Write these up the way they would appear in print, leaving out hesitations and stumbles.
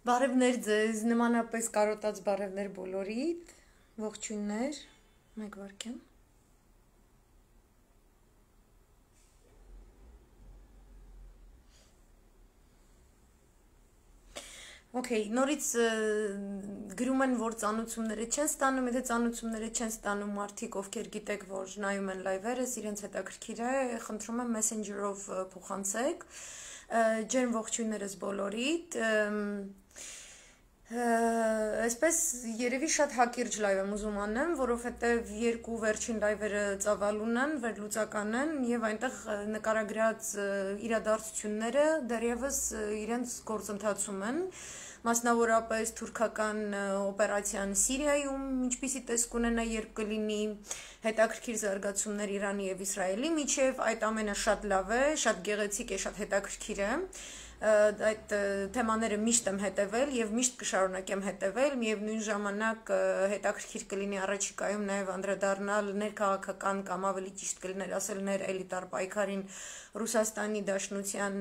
Բարևներ ձեզ, նմանապես կարոտած բարևներ բոլորիդ, ողջույններ, մեկ վարքեն։ Okay, նորից գրում են, որ ծանոթությունները չեն ստանում, եթե ծանոթությունները չեն ստանում մարդիկ, ովքեր գիտեք, որ նայում են լայվերս, իրենց հետաքրքիր է, խնդրում եմ Messenger-ով փոխանցեք, ջերմ ողջույններս բոլորիդ, այսպես երևի շատ հակիրճ լայվ եմ ուզում անեմ, որովհետև երկու վերջին լայվերը ծավալուն են, վերլուծական են և այնտեղ նկարագրած իրադարձությունները դեռևս իրենց գործընթացում են, մասնավորապես թուրքական օպերացիան Սիրիայում, ինչպիսի տեսք ունենա, երբ կլինի հետաքրքիր զարգացումներ Իրանի և Իսրայելի միջև, այդ ամենը շատ լավ է, շատ գեղեցիկ է, շատ հետաքրքիր է, այդ թեմաները միշտ եմ հետևել և միշտ կշարունակեմ հետևել, միևնույն ժամանակ հետաքրքիր կլինի առաջիկայում նաև անդրադառնալ ներքաղաքական կամ ավելի ճիշտ կլիներ ասել ներէլիտար պայքարին Ռուսաստանի Դաշնության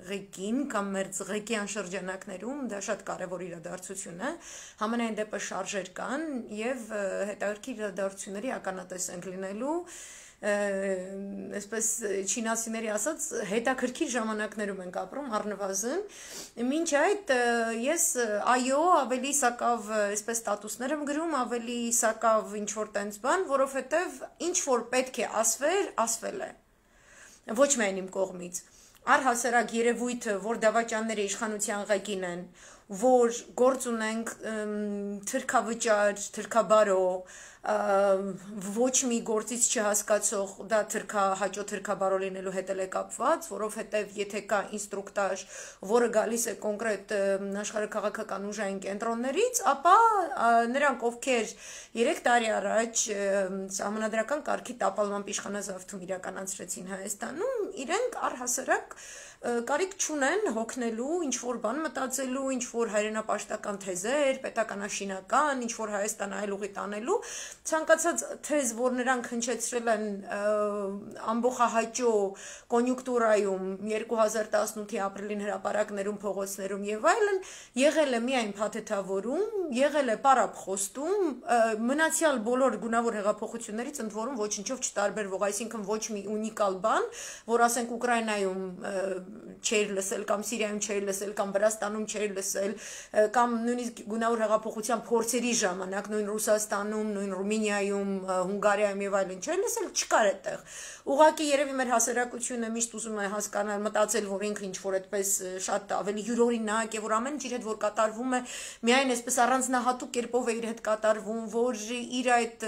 ղեկին կամ մերձղեկյան շրջանակներում, դա շատ կարևոր իրադարձություն է, համենայն դեպս շարժեր կան և հետաքրքիր իրադարձությունների ականատես ենք լինելու, այսպես չինացիների ասած հետաքրքիր ժամանակներում ենք ապրում առնվազն, մինչ այդ ես այո ավելի սակավ այսպես ստատուսներ եմ գրում, ավելի սակավ ինչ-որ տենց բան, որովհետև ինչ-որ պետք է ասվեր, ասվել է, ոչ միայն իմ կողմից, առհասարակ երևույթը, որ դավաճանները իշխանության ղեկին են, որ գործ ունենք թրքավճար, թրքաբարո, ոչ մի գործից չհասկացող, դա հաճո թրքաբարո լինելու հետ է կապված, որովհետև եթե կա ինստրուկտաժ, որը գալիս է կոնկրետ աշխարհաքաղաքական ուժային կենտրոններից, ապա նրանք, ովքեր 3 տարի առաջ սահմանադրական կարգի տապալմամբ իշխանազավթում իրականացրեցին Հայաստանում, իրենք առհասարակ կարիք չունեն հոգնելու, ինչ-որ բան մտածելու, ինչ-որ հայրենապաշտական թեզեր, պետականաշինական, ինչ-որ Հայաստան այլ ուղի տանելու, ցանկացած թեզ, որ նրանք հնչեցրել են ամբողջահաճո կոնյուկտուրայում 2018-ի ապրիլին հրապարակներում, փողոցներում եւ այլն, եղել է միայն փաթեթավորում, եղել է պարապխոստում, մնացյալ բոլոր գունավոր հեղափոխություններից ընդ որում ոչնչով չտարբերվող, այսինքն ոչ մի ունիկալ բան, որ ասենք Ուկրաինայում չէր լսել կամ Սիրիայում չէր լսել կամ Վրաստանում չէր լսել կամ նույնիսկ գունավոր հեղափոխության փորձերի ժամանակ նույն Ռուսաստանում, նույն Ռումինիայում, Հունգարիայում եւ այլն չէր լսել, չկար այդտեղ։ Ուղղակի երևի մեր հասարակությունը միշտ ուզում է հասկանալ, մտածել, որ ինքը ինչ-որ այդպես շատ ավելի յուրօրինակ է, որ ամեն ինչ իր հետ որ կատարվում է, միայն այսպես առանձնահատուկ կերպով է իր հետ կատարվում, որ իր այդ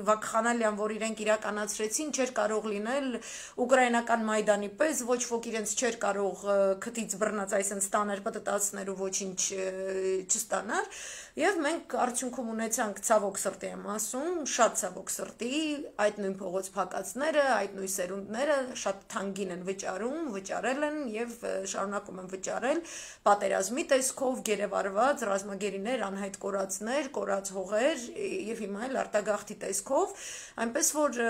վակխանալիան, որ իրենք իրականացրեցին, չէր կարող լինել ուկրաինական Մայդանի պես, ոչ ոք իրենց չէր կարող քթից բռնած այսպես տաներ պտտացներ ու ոչինչ չստանար, եւ մենք արդյունքում ունեցանք ցավոք սրտի եմ ասում, շատ ցավոք սրտի այդ նույն փողոց փակածները, այդ նույն սերունդները շատ թանկին են վճարում, վճարել են եւ շարունակում են վճարել պատերազմի տեսքով գերեվարված ռազմագերիներ, անհայտ կորածներ, կորած հողեր եւ հիմա էլ արտագաղթի տեսքով, այնպես որ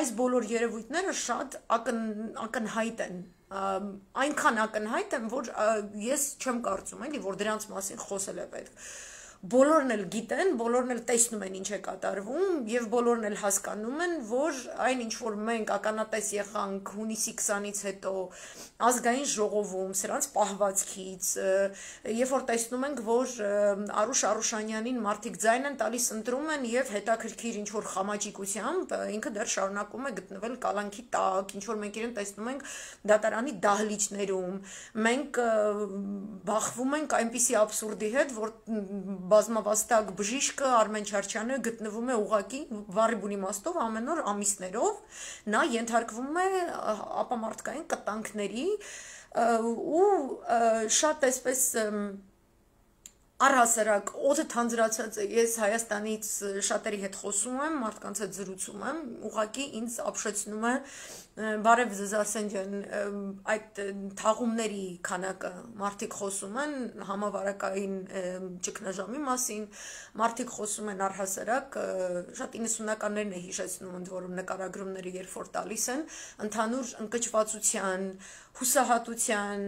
այս բոլոր երևույթները շատ ակնհայտ են այնքան ակնհայտ են, որ ես չեմ կարծում էլի, որ դրանց մասին խոսել է պետք բոլորն էլ գիտեն, բոլորն էլ տեսնում են ինչ է կատարվում եւ բոլորն էլ հասկանում են, որ այն ինչ որ մենք ականատես եղանք հունիսի 20-ից հետո ազգային ժողովում, սրանց պահվածքից, երբ որ տեսնում ենք, որ Արուշ Արուշանյանին մարդիկ ձայն են տալիս, ընտրում են եւ հետաքրքիր ինչ որ խամաճիկությամբ ինքը դեռ շարունակում է գտնվել կալանքի տակ, ինչ որ մենք իրեն տեսնում ենք դատարանի դահլիճներում, մենք բախվում ենք այնպիսի աբսուրդի հետ, որ բազմավաստակ բժիշկը Արմեն Չարչյանը գտնվում է ուղակի վառի բուն իմաստով ամեն օր ամիսներով, նա ենթարկվում է ապամարտկային կտանքների ու շատ այսպես Առհասարակ օդը թանձրացած է, ես Հայաստանից շատերի հետ խոսում եմ, մարդկանց հետ զրուցում եմ, ուղղակի ինձ ապշեցնում է բարև ձեզ Արսեն ջան, այդ թաղումների քանակը մարդիկ խոսում են համավարակային ճգնաժամի մասին, մարդիկ խոսում են առհասարակ, շատ 90-ականներն է հիշեցնում, ընդ որում նկարագրումները երբ որ տալիս են, ընդհանուր ընկճվածության, հուսահատության,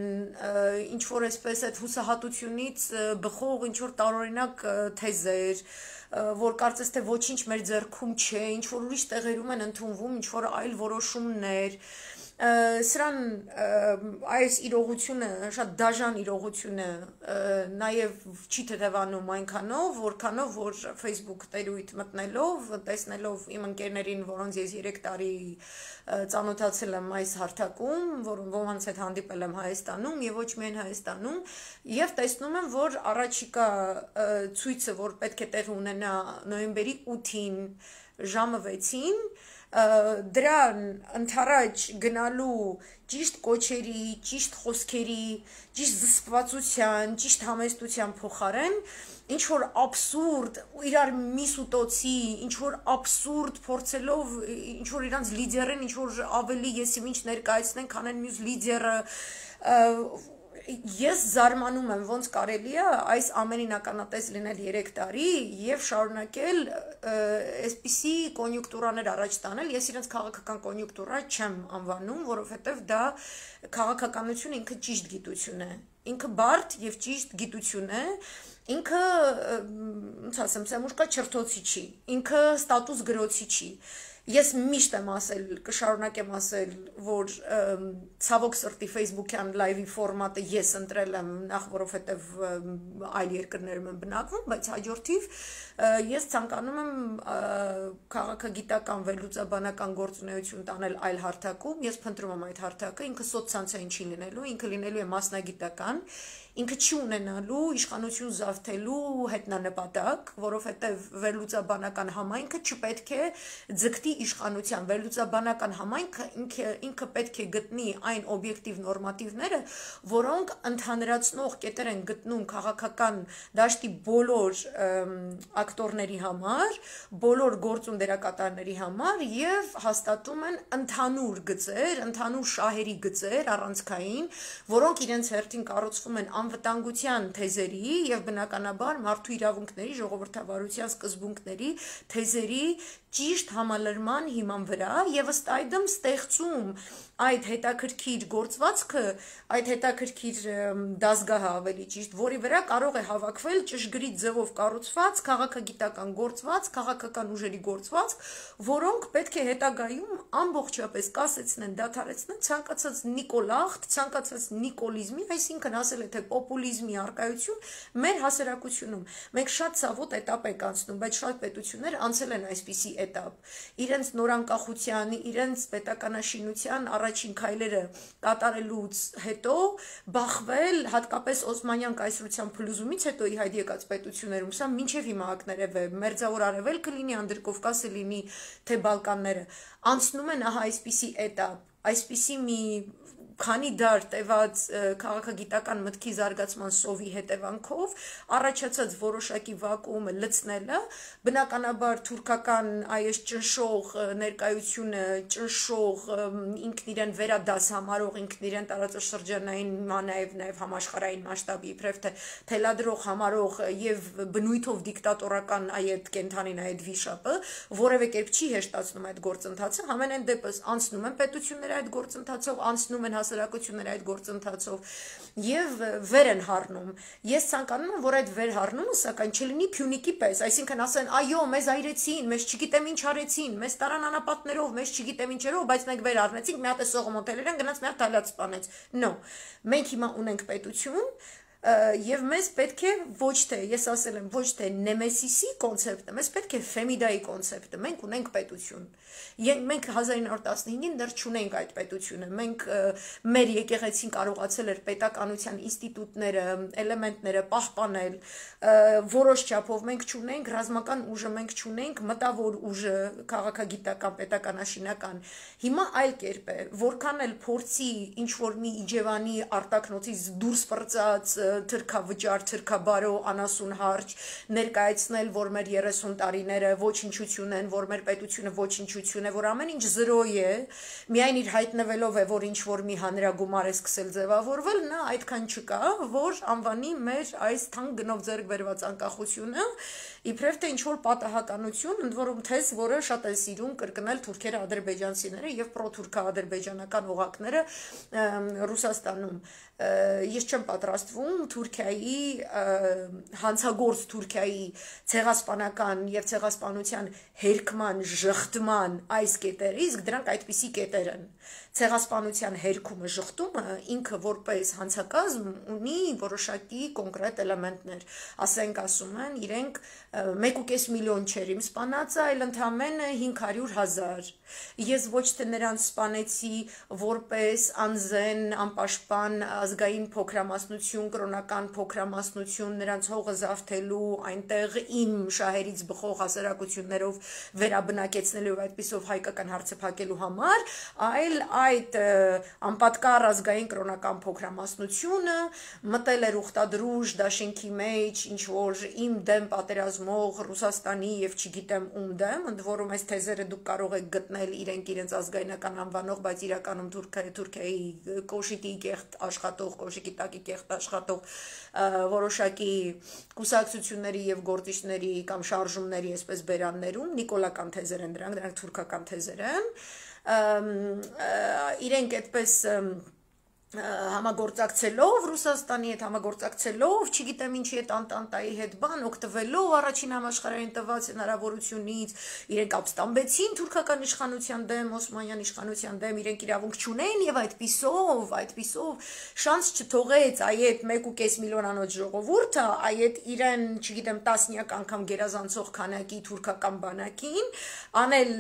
ինչ որ այսպես այդ հուսահատությունից բխող ինչ որ տարօրինակ թեզեր, որ կարծես թե ոչինչ մեր ձեռքում չէ, ինչ որ ուրիշ տեղերում են ընդունվում, ինչ որ այլ որոշումներ, սրան այս իրողությունը, շատ դաժան իրողությունը նաև չի թեթևանում այնքանով, որքանով, որ Facebook տերույթ մտնելով, տեսնելով իմ ընկերներին, որոնց ես 3 տարի ծանոթացել եմ այս հարթակում, ոմանց հետ հանդիպել եմ Հայաստանում եւ ոչ միայն Հայաստանում, եւ տեսնում եմ, որ առաջիկա ցույցը, որ պետք է տեղի ունենա նոյեմբերի 8-ին ժամը 6-ին, դրան ընթառաջ գնալու ճիշտ կոչերի, ճիշտ խոսքերի, ճիշտ զսպվածության, ճիշտ համեստության փոխարեն ինչ որ աբսուրդ իրար միսուտոցի, ինչ որ աբսուրդ փորձելով ինչ որ իրանց լիդերեն ինչ որ ավելի եսիմինչ ներկայացնեն, քան այն մյուս լիդերը Ես զարմանում եմ ոնց կարելի է այս ամենին ականատես լինել 3 տարի եւ շարունակել այսպիսի կոնյունկտուրաներ առաջ տանել ես իրենց քաղաքական կոնյունկտուրա չեմ անվանում որովհետեւ դա քաղաքականություն ինքը ճիշտ գիտություն է ինքը բարդ եւ ճիշտ գիտություն է ինքը ոնց ասեմ սեմուշկա չրթոցի չի ինքը ստատուս գրոցի չի Ես միշտ եմ ասել, կշարունակեմ ասել, որ ցավոք սրտի Facebook-յան լայվի ֆորմատը ես ընտրել եմ նախ որովհետև այլ երկրներում եմ բնակվում, բայց հաջորդիվ ես ցանկանում եմ քաղաքագիտական վերլուծաբանական գործունեություն տանել այլ հարթակում, ես փնտրում եմ այդ հարթակը, ինքը սոցցանցային չի լինելու, ինքը լինելու է մասնագիտական Ինքը չի ունենալու իշխանություն զավթելու հետնանպատակ, որովհետև վերլուծաբանական համայնքը չպետք է ձգտի իշխանության, վերլուծաբանական համայնքը ինքը պետք է գտնի այն օբյեկտիվ նորմատիվները, որոնք ընդհանրացնող կետեր են գտնում քաղաքական դաշտի բոլոր ակտորների համար, բոլոր գործում դերակատարների համար եւ հաստատում են ընդհանուր գծեր, ընդհանուր շահերի գծեր առանցքային, որոնք իրենց հերթին կառուցվում են անվտանգության թեզերի եւ բնականաբար մարդու իրավունքների ժողովրդավարության սկզբունքների թեզերի ճիշտ համալրման հիման վրա եւ ըստ այդմ ստեղծում այդ հետաքրքիր գործվածքը, այդ հետաքրքիր դասգահը ավելի ճիշտ, որի վրա կարող է հավաքվել ճշգրիտ ձևով կառուցված քաղաքագիտական գործված, քաղաքական ուժերի գործված, որոնք պետք է հետագայում ամբողջապես կասեցնեն, դադարեցնեն ցանկացած նիկոլախտ, ցանկացած նիկոլիզմի, այսինքն ասել է թե պոպուլիզմի արկայություն մեր հասարակությունում։ Մենք շատ ցավոտ էտապ ենք անցնում, բայց շատ պետություններ անցել են այսպիսի էտապ։ Իրենց նորանկախության, իրենց պետականաշինության առաջին քայլերը կատարելուց հետո բախվել հատկապես Օսմանյան կայսրության փլուզումից հետո ի հայտ եկած պետություններում, սա մինչև հիմա ակներև է, Մերձավոր Արևելքը լինի, Անդրկովկասը լինի, թե Բալկանները, անցնում են ահա այսպիսի էտապ, այսպիսի մի քանի դար տևած քաղաքագիտական մտքի զարգացման սովի հետևանքով առաջացած որոշակի վակուումը լցնելը բնականաբար թուրքական այս ճնշող ներկայությունը ճնշող ինքն իրեն վերադաս համարող ինքն իրեն տարածաշրջանային նաև համաշխարհային մասշտաբի իբրև թե թելադրող համարող եւ բնույթով դիկտատորական այդ կենթանին այդ վիշապը որևէ կերպ չի հեշտացնում այդ գործընթացը համենայն դեպս անցնում են պետությունները այդ գործընթացով անցնում են հասարակությունները այդ գործընթացով եւ վեր են հառնում ես ցանկանում եմ որ այդ վեր հառնումը սակայն չլինի Փյունիկի պես այսինքն ասեն այո մեզ այրեցին մեզ չգիտեմ ինչ արեցին մեզ տարան անապատներով մեզ չգիտեմ ինչերով բայց մենք վեր առնեցինք մի հատ է սողոմոթել են գնաց մի հատ թալած սպանեց նո մենք հիմա ունենք պետություն Եվ մեզ պետք է ոչ թե, ես ասել եմ, ոչ թե նեմեսիսի կոնցեպտը, մեզ պետք է ֆեմիդայի կոնցեպտը, մենք ունենք պետություն, մենք 1915-ին դեռ չունենք այդ պետությունը, մենք մեր եկեղեցին կարողացել էր պետականության ինստիտուտները, էլեմենտները պահպանել, որոշ չափով մենք չունենք ռազմական ուժը, մենք չունենք մտավոր ուժը, քաղաքագիտական, պետականաշինական, հիմա այլ կերպ է, որքան էլ փորձի ինչ-որ մի իջևանի արտակնոցից դուրս պրծած թրքավճար, թրքաբարո, անասուն հարճ, ներկայացնել, որ մեր 30 տարիները ոչնչություն են, որ մեր պետությունը ոչնչություն է, որ ամեն ինչ զրո է, միայն իր հայտնվելով է, որ ինչ որ մի հանրագումար է սկսել ձևավորվել, նա այդքան չկա, որ անվանի մեր այս թանկ գնով ձեռք բերված անկախությունը իբրև թե ինչ որ պատահականություն, ընդ որում թեզ, որը շատ է սիրում կրկնել թուրքերը, ադրբեջանցիները եւ պրոթուրքա-ադրբեջանական օղակները Ռուսաստանում։ Ես չեմ պատրաստվում Թուրքիայի հանցագործ Թուրքիայի ցեղասպանական եւ ցեղասպանության հերկման, ժխտման այս կետերը, իսկ դրանք այդպիսի կետեր են։ Ցեղասպանության հերկումը, ժխտումը ինքը որպես հանցակազմ ունի որոշակի կոնկրետ էլեմենտներ, ասենք ասում են իրենք 1.5 միլիոն չէր իմ սպանածը, այլ ընդամենը 500,000։ Ես ոչ թե նրանց սպանեցի որպես անզեն, անպաշտպան ազգային փոքրամասնություն, կրոնական փոքրամասնություն, նրանց հողը զավթելու, այնտեղ իմ շահերից բխող հասարակություններով վերաբնակեցնելու եւ այդպիսով հայկական հարցեփակելու համար, այլ այդ անպատկառ ազգային կրոնական փոքրամասնությունը մտել էր ուխտադրուժ դաշինքի մեջ, ինչ որ իմ դեմ պատերազմող Ռուսաստանի եւ չգիտեմ ում դեմ, ընդ որում այս թեզերը դուք կարող եք գտնել իրենց ազգայնական անվանող, բայց իրականում Թուրքիայի կոշիկի կեղտ աշխատող, կոշիկի տակի կեղտ աշխատող որոշակի կուսակցությունների եւ գործիչների կամ շարժումների այսպես բերաններում նիկոլական թեզեր են դրանք թուրքական թեզեր են, իրենք այդպես համագործակցելով Ռուսաստանի հետ համագործակցելով, չգիտեմ ինչի հետ Անտանտայի հետ բան օգտվելով առաջին համաշխարհային տված հնարավորությունից, իրենք ապստամբեցին թուրքական իշխանության դեմ, Օսմանյան իշխանության դեմ, իրենք իրավունք չունեն եւ այդպիսով շանս չթողեց այդ 1.5 միլիոնանոց ժողովուրդը, այդ իրեն, չգիտեմ, տասնյակ անգամ գերազանցող քանակի թուրքական բանակին անել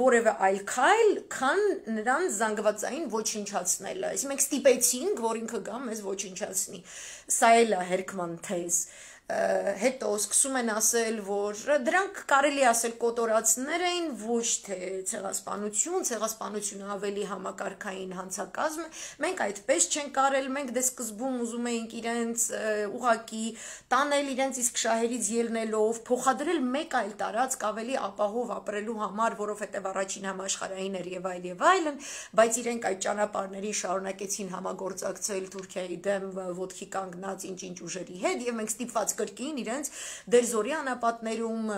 որևէ այլ քայլ, քան նրան զանգվածային ոչնչացնելը։ Մենք ստիպեցինք, որ ինքը գա մեզ ոչնչացնի։ Սա էլ է հերկման թեզ։ Հետո սկսում են ասել, որ դրանք կարելի ասել կոտորածներ էին, ոչ թե ցեղասպանությունը ավելի համակարգային հանցակազմ է։ Մենք այդպես չենք արել, մենք դե սկզբում ուզում էինք իրենց ուղակի տանել իրենց իսկ շահերից ելնելով, փոխադրել մեկ այլ տարածք ավելի ապահով ապրելու համար, որովհետև առաջին համաշխարհային էր եւ այլն, բայց իրենք այդ ճանապարհների շարունակեցին համագործակցել Թուրքիայի դեմ ոտքի կանգնած ինչ-ինչ ուժերի հետ եւ մենք ստիպված կրկին իրենց դերձորի անապատներում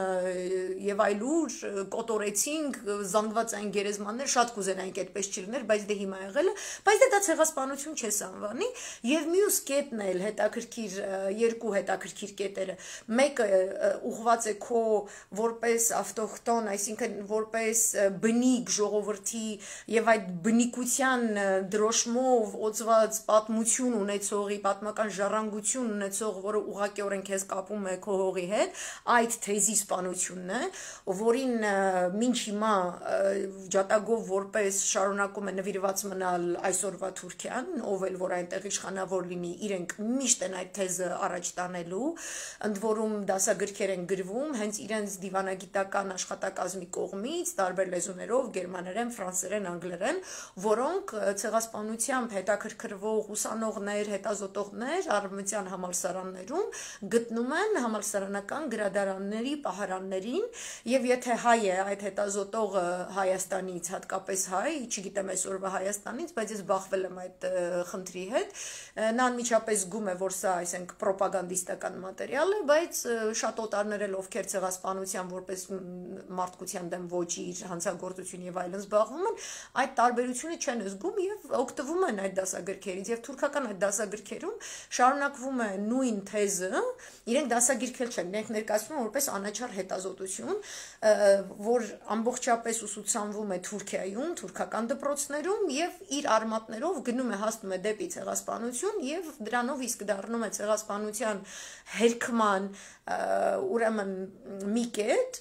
եւ այլուր կոտորեցինք զանգվածային գերեզմաններ, շատ կուզենայինք այդպես չլիներ, բայց դե հիմա եղել է, բայց դա ցեղասպանություն չես անվանի եւ մյուս կետն էլ հետաքրքիր, երկու հետաքրքիր կետերը, մեկը ուղղված է քո որպես ավտոխտոն, այսինքն որպես բնիկ ժողովրդի եւ այդ բնիկության դրոշմով օծված պատմություն ունեցողի, պատմական ժառանգություն ունեցող, որը ուղղակիորեն քեզ կապում է քո հողի հետ, այդ թեզի սպանությունն է, որին մինչ հիմա ջատագով որպես շարունակում է նվիրված մնալ այսօրվա Թուրքիան, ով էլ որ այնտեղ իշխանավոր լինի, իրենք միշտ են այդ թեզը առաջ տանելու, ընդ որում դասագրքեր են գրվում հենց իրենց դիվանագիտական աշխատակազմի կողմից, տարբեր լեզուներով, գերմաներեն, ֆրանսերեն, անգլերեն, որոնք ցեղասպանությամբ հետաքրքրվող ուսանողներ, հետազոտողներ արևմտյան համալսարաններում գտնում են համալսարանական գրադարանների պահարաններին եւ եթե հայ է այդ հետազոտողը Հայաստանից, հատկապես հայ, չգիտեմ այսօրվա Հայաստանից, բայց ես բախվել եմ այդ խնդրի հետ, նա անմիջապես զգում է, որ սա, այսինքն պրոպագանդիստական մատերիալ է, բայց շատ օտարներ էլ ովքեր ցեղասպանության որպես մարդկության դեմ ոչի իր հանցագործություն եւ այլն զբաղվում են, այդ տարբերությունը չեն զգում եւ օգտվում են այդ դասագրքերից եւ թուրքական այդ դասագրքերում շարունակվում է նույն թեզը, իրենք դասագիրքել չեն, իրենք ներկայացնում են որպես անաչառ հետազոտություն, որ ամբողջապես ուսուցանվում է Թուրքիայում, թուրքական դպրոցներում եւ իր արմատներով գնում է հասնում է դեպի ցեղասպանություն եւ դրանով իսկ դառնում է ցեղասպանության հերկման ուրեմն մի կետ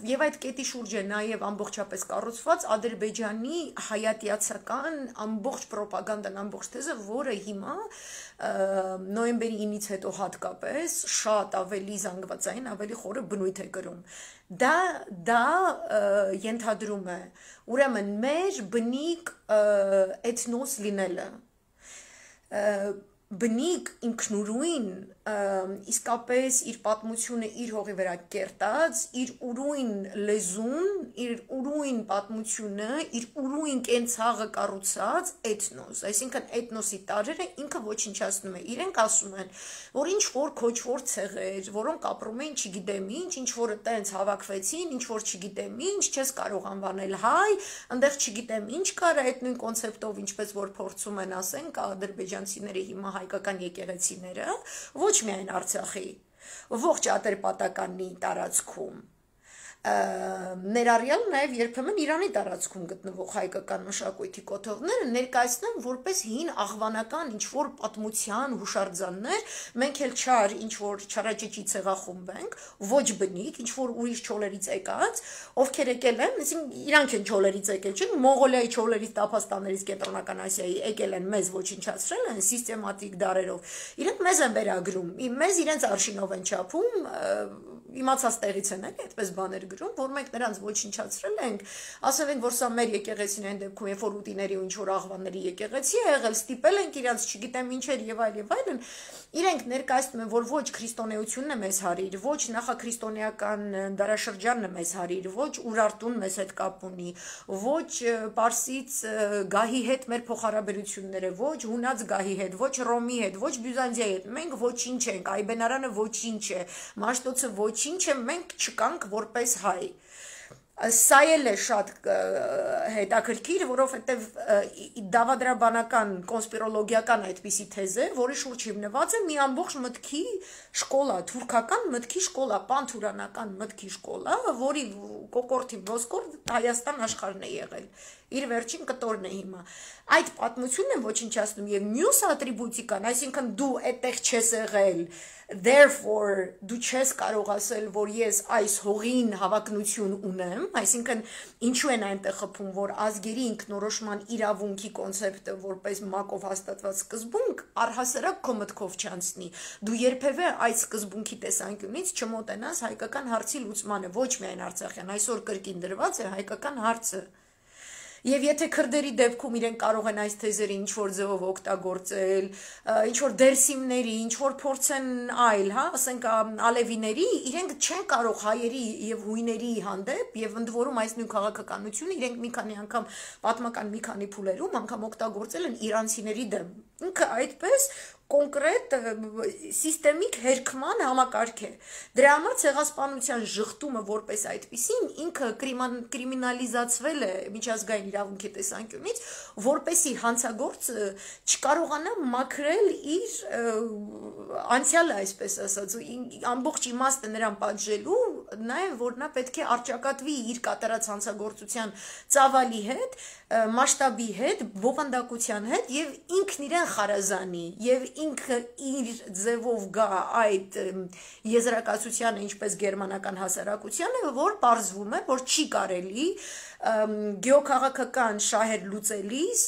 եւ այդ կետի շուրջ է նաեւ ամբողջապես կառուցված Ադրբեջանի հայատյացական ամբողջ պրոպագանդան, ամբողջ թեզը, որը հիմա նոյեմբերի 9-ից հետո հատկապես շատ ավելի զանգվածային, ավելի խորը բնույթ է կրում։ Դա ենթադրում է ուրեմն մեր բնիկ էթնոս լինելը, բնիկ ինքնուրույն իսկապես իր պատմությունը իր հողի վրա կերտած, իր ուրույն լեզուն, իր ուրույն պատմությունը, իր ուրույն կենցաղը կառուցած էթնոս, այսինքն էթնոսի տարրերը ինքը ոչնչացնում է։ Իրենք ասում են, որ ինչ որ քոչվոր ցեղեր, որոնք ապրում էին չգիտեմ ինչ որ տենց հավաքվեցին, ինչ որ չգիտեմ ինչ, չես կարող անվանել հայ, այնտեղ չգիտեմ ինչ կար, այդ նույն կոնցեպտով ինչպես որ փորձում են ասենք ադրբեջանցիները հիմա հայկական եկեղեցիները, ոչ միայն Արցախի, ողջ Ատրպատականի տարածքում, ներառյալ նաև երբեմն Իրանի տարածքում գտնվող հայկական մշակույթի կոթողները ներկայացնեն որպես հին աղվանական ինչ-որ պատմության հուշարձաններ, մենք էլ չար ինչ-որ չարաճճի ցեղախումբ ենք, ոչ բնիկ, ինչ-որ ուրիշ չոլերից եկած, ովքեր եկել են, այսինքն իրանք են չոլերից եկել, չէ՞, Մոնղոլիայի չոլերից, Տափաստաններից, Կենտրոնական Ասիայի եկել են, մեզ ոչնչացրել են սիստեմատիկ դարերով, իրենք մեզ են վերագրում, մեզ իրենց արշինով են չափում, իմացած տեղից են էլի այդպես բաներ գրում, որ մենք նրանց ոչնչացրել ենք, ասել ենք, որ սա մեր եկեղեցին այն դեպքում, երբ որ ուտիների ու ինչ-որ աղվանների եկեղեցի է եղել, ստիպել ենք իրանց չգիտեմ ինչեր եւ այլն, իրենք ներկայացնում են, որ ոչ քրիստոնեությունն է մեզ հարիր, ոչ նախաքրիստոնեական դարաշրջանն է մեզ հարիր, ոչ Ուրարտուն մեզ հետ կապ ունի, ոչ Պարսից գահի հետ մեր փոխհարաբերությունները, ոչ հունած գահի հետ, ոչ Ռոմի հետ, ոչ Բյուզանդիայի հետ, մենք ոչինչ ենք, Այբենարանը ոչինչ է, Մաշտոցը ոչինչ է, մենք չկանք որպես հայ։ Սա էլ է շատ հետաքրքիր, որովհետև դավադրաբանական, կոնսպիրոլոգիական այդպիսի թեզ է, որի շուրջ հիմնված է մի ամբողջ մտքի շկոլա, թուրքական մտքի շկոլա, պանթուրանական մտքի շկոլա, որի կոկորդի ոսկորդ Հայաստան աշխարհն է եղել, իր վերջին կտորն է հիմա։ Այդ պատմությունն է ոչնչացնում եւ մյուս ատրիբուտիկան, այսինքն դու այդտեղ չես եղել, therefore դու չես կարող ասել, որ ես այս հողին հավակնություն ունեմ, այսինքն ինչու են այնտեղ խփում, որ ազգերի ինքնորոշման իրավունքի կոնցեպտը որպես մակով հաստատված սկզբունք առհասարակ քո մտքով չանցնի, դու երբևէ այդ սկզբունքի տեսանկյունից չմոտենաս հայկական հարցի լուծմանը, ոչ միայն արցախյան, այսօր կրկին դրված է հայկական հարցը։ Եվ եթե քրդերի դեպքում իրենք կարող են այս թեզերը ինչ-որ ձևով օգտագործել, ինչ-որ դերսիմների, ինչ-որ փորձեն այլ, հա, ասենք ալևիների, իրենք չեն կարող հայերի եւ հույների հանդեպ եւ ընդ որում այս նույն քաղաքականությունը իրենք մի քանի անգամ պատմական մի քանի փուլերում անգամ օգտագործել են իրանցիների դեմ։ Ինքը այդպես կոնկրետ սիստեմիկ հերքման համակարգ է։ Դրա համար ցեղասպանության ժխտումը որպես այդպիսին ինքը կրիմինալիզացվել է միջազգային իրավունքի տեսանկյունից, որպեսի հանցագործը չկարողանա մաքրել իր անցյալը, այսպես ասած, ամբողջ իմաստը նրան պատժելու, նաև որ նա պետք է առճակատվի իր կատարած հանցագործության ծավալի հետ, մասշտաբի հետ, բովանդակության հետ եւ ինքն իրեն խարազանի եւ ինքը իր ձևով գա այդ եզրակացությանը, ինչպես գերմանական հասարակությանը, որ պարզվում է, որ չի կարելի գեոքաղաքական շահեր լուծելիս,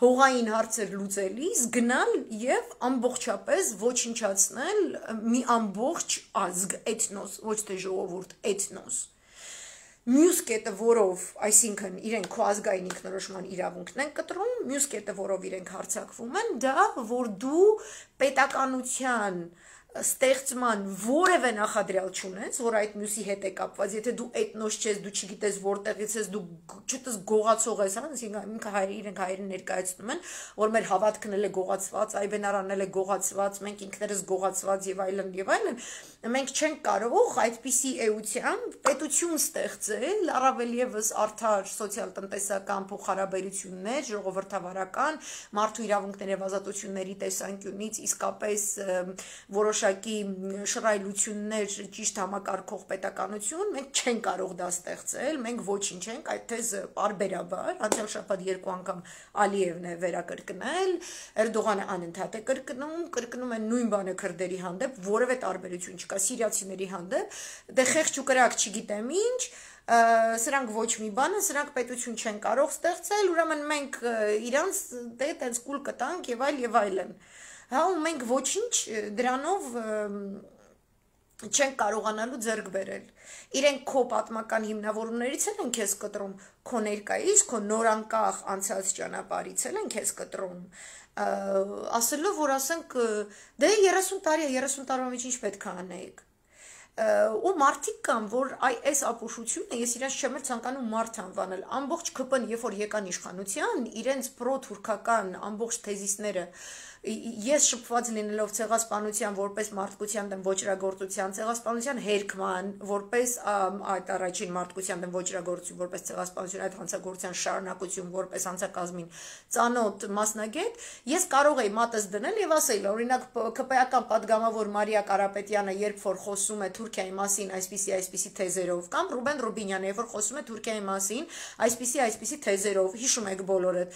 հողային հարցեր լուծելիս գնալ եւ ամբողջապես ոչնչացնել մի ամբողջ ազգ, էթնոս, ոչ թե ժողովուրդ, էթնոս։ Մյուս կետը, որով, այսինքն իրենք քո ազգային ինքնորոշման իրավունքն են կտրում, մյուս կետը, որով իրենք հարձակվում են, դա, որ դու պետականության ստեղծման որևէ նախադրյալ չունես, որ այդ մյուսի հետ է կապված, եթե դու էթնոս չես, դու չգիտես որտեղից ես, դու չտես գողացող ես, ինքը իրենք հայերին ներկայացնում են, որ մեր հավատքն էլ է գողացված, Այբենարանն էլ է գողացված, մենք ինքներս գողացված եւ այլն, մենք չենք կարող այդպիսի էությամբ պետություն ստեղծել, առավել եւս արդար սոցիալ-տնտեսական փոխհարաբերություններ, ժողովրդավարական, մարդու իրավունքների եւ ազատությունների տեսանկյունից իսկապես որոշակի շռայլություններ ճիշտ համակարգող պետականություն, մենք չենք կարող դա ստեղծել, մենք ոչինչ ենք, այդ թեզը պարբերաբար, անցյալ շաբաթ 2 անգամ Ալիևն է վերակրկնել, Էրդողանը անընդհատ է կրկնում են նույն բանը քրդերի հանդեպ, որևէ տարբերություն չկա սիրիացիների հանդեպ, դե խեղճ ու կրակ չգիտեմ ինչ, սրանք ոչ մի բան են, սրանք պետություն չեն կարող ստեղծել, ուրեմն մենք իրանց դե տենց կուլ կտանք եւ այլն։ Հա ու մենք ոչինչ դրանով չեն կարողանալու ձեռք բերել։ Իրենք քո պատմական հիմնավորումներից են քեզ կտրում, քո ներկայից, քո նորանկախ անցած ճանապարհից են քեզ կտրում։ Ասելով, որ ասենք, դե 30 տարի է, 30 տարվա մեջ ինչ պետք է անեիք։ Ու մարդիկ կան, որ այս ապուշությունը, ես իրենց չեմ ցանկանում մարդ անվանել, ամբողջ ԿՊ-ն, երբ որ եկան իշխանության, իրենց պրո-թուրքական ամբողջ թեզիսները ես շփված լինելով ցեղասպանության որպես մարդկության դեմ ոչրագործության, ցեղասպանության հերքման, որպես այդ առաջին մարդկության դեմ ոչրագործություն, որպես ցեղասպանություն, այդ հանցագործության շարունակություն, որպես հանցակազմին ծանոթ մասնագետ, ես կարող եի մատս դնել եւ ասել, օրինակ ԿՊ-ական падգամավոր Մարիա Կարապետյանը, երբ որ խոսում է Թուրքիայի մասին այսպիսի թեզերով, կամ Ռուբեն Ռուբինյանը, երբ որ խոսում է Թուրքիայի մասին այսպիսի թեզերով, հիշում եք բոլորը,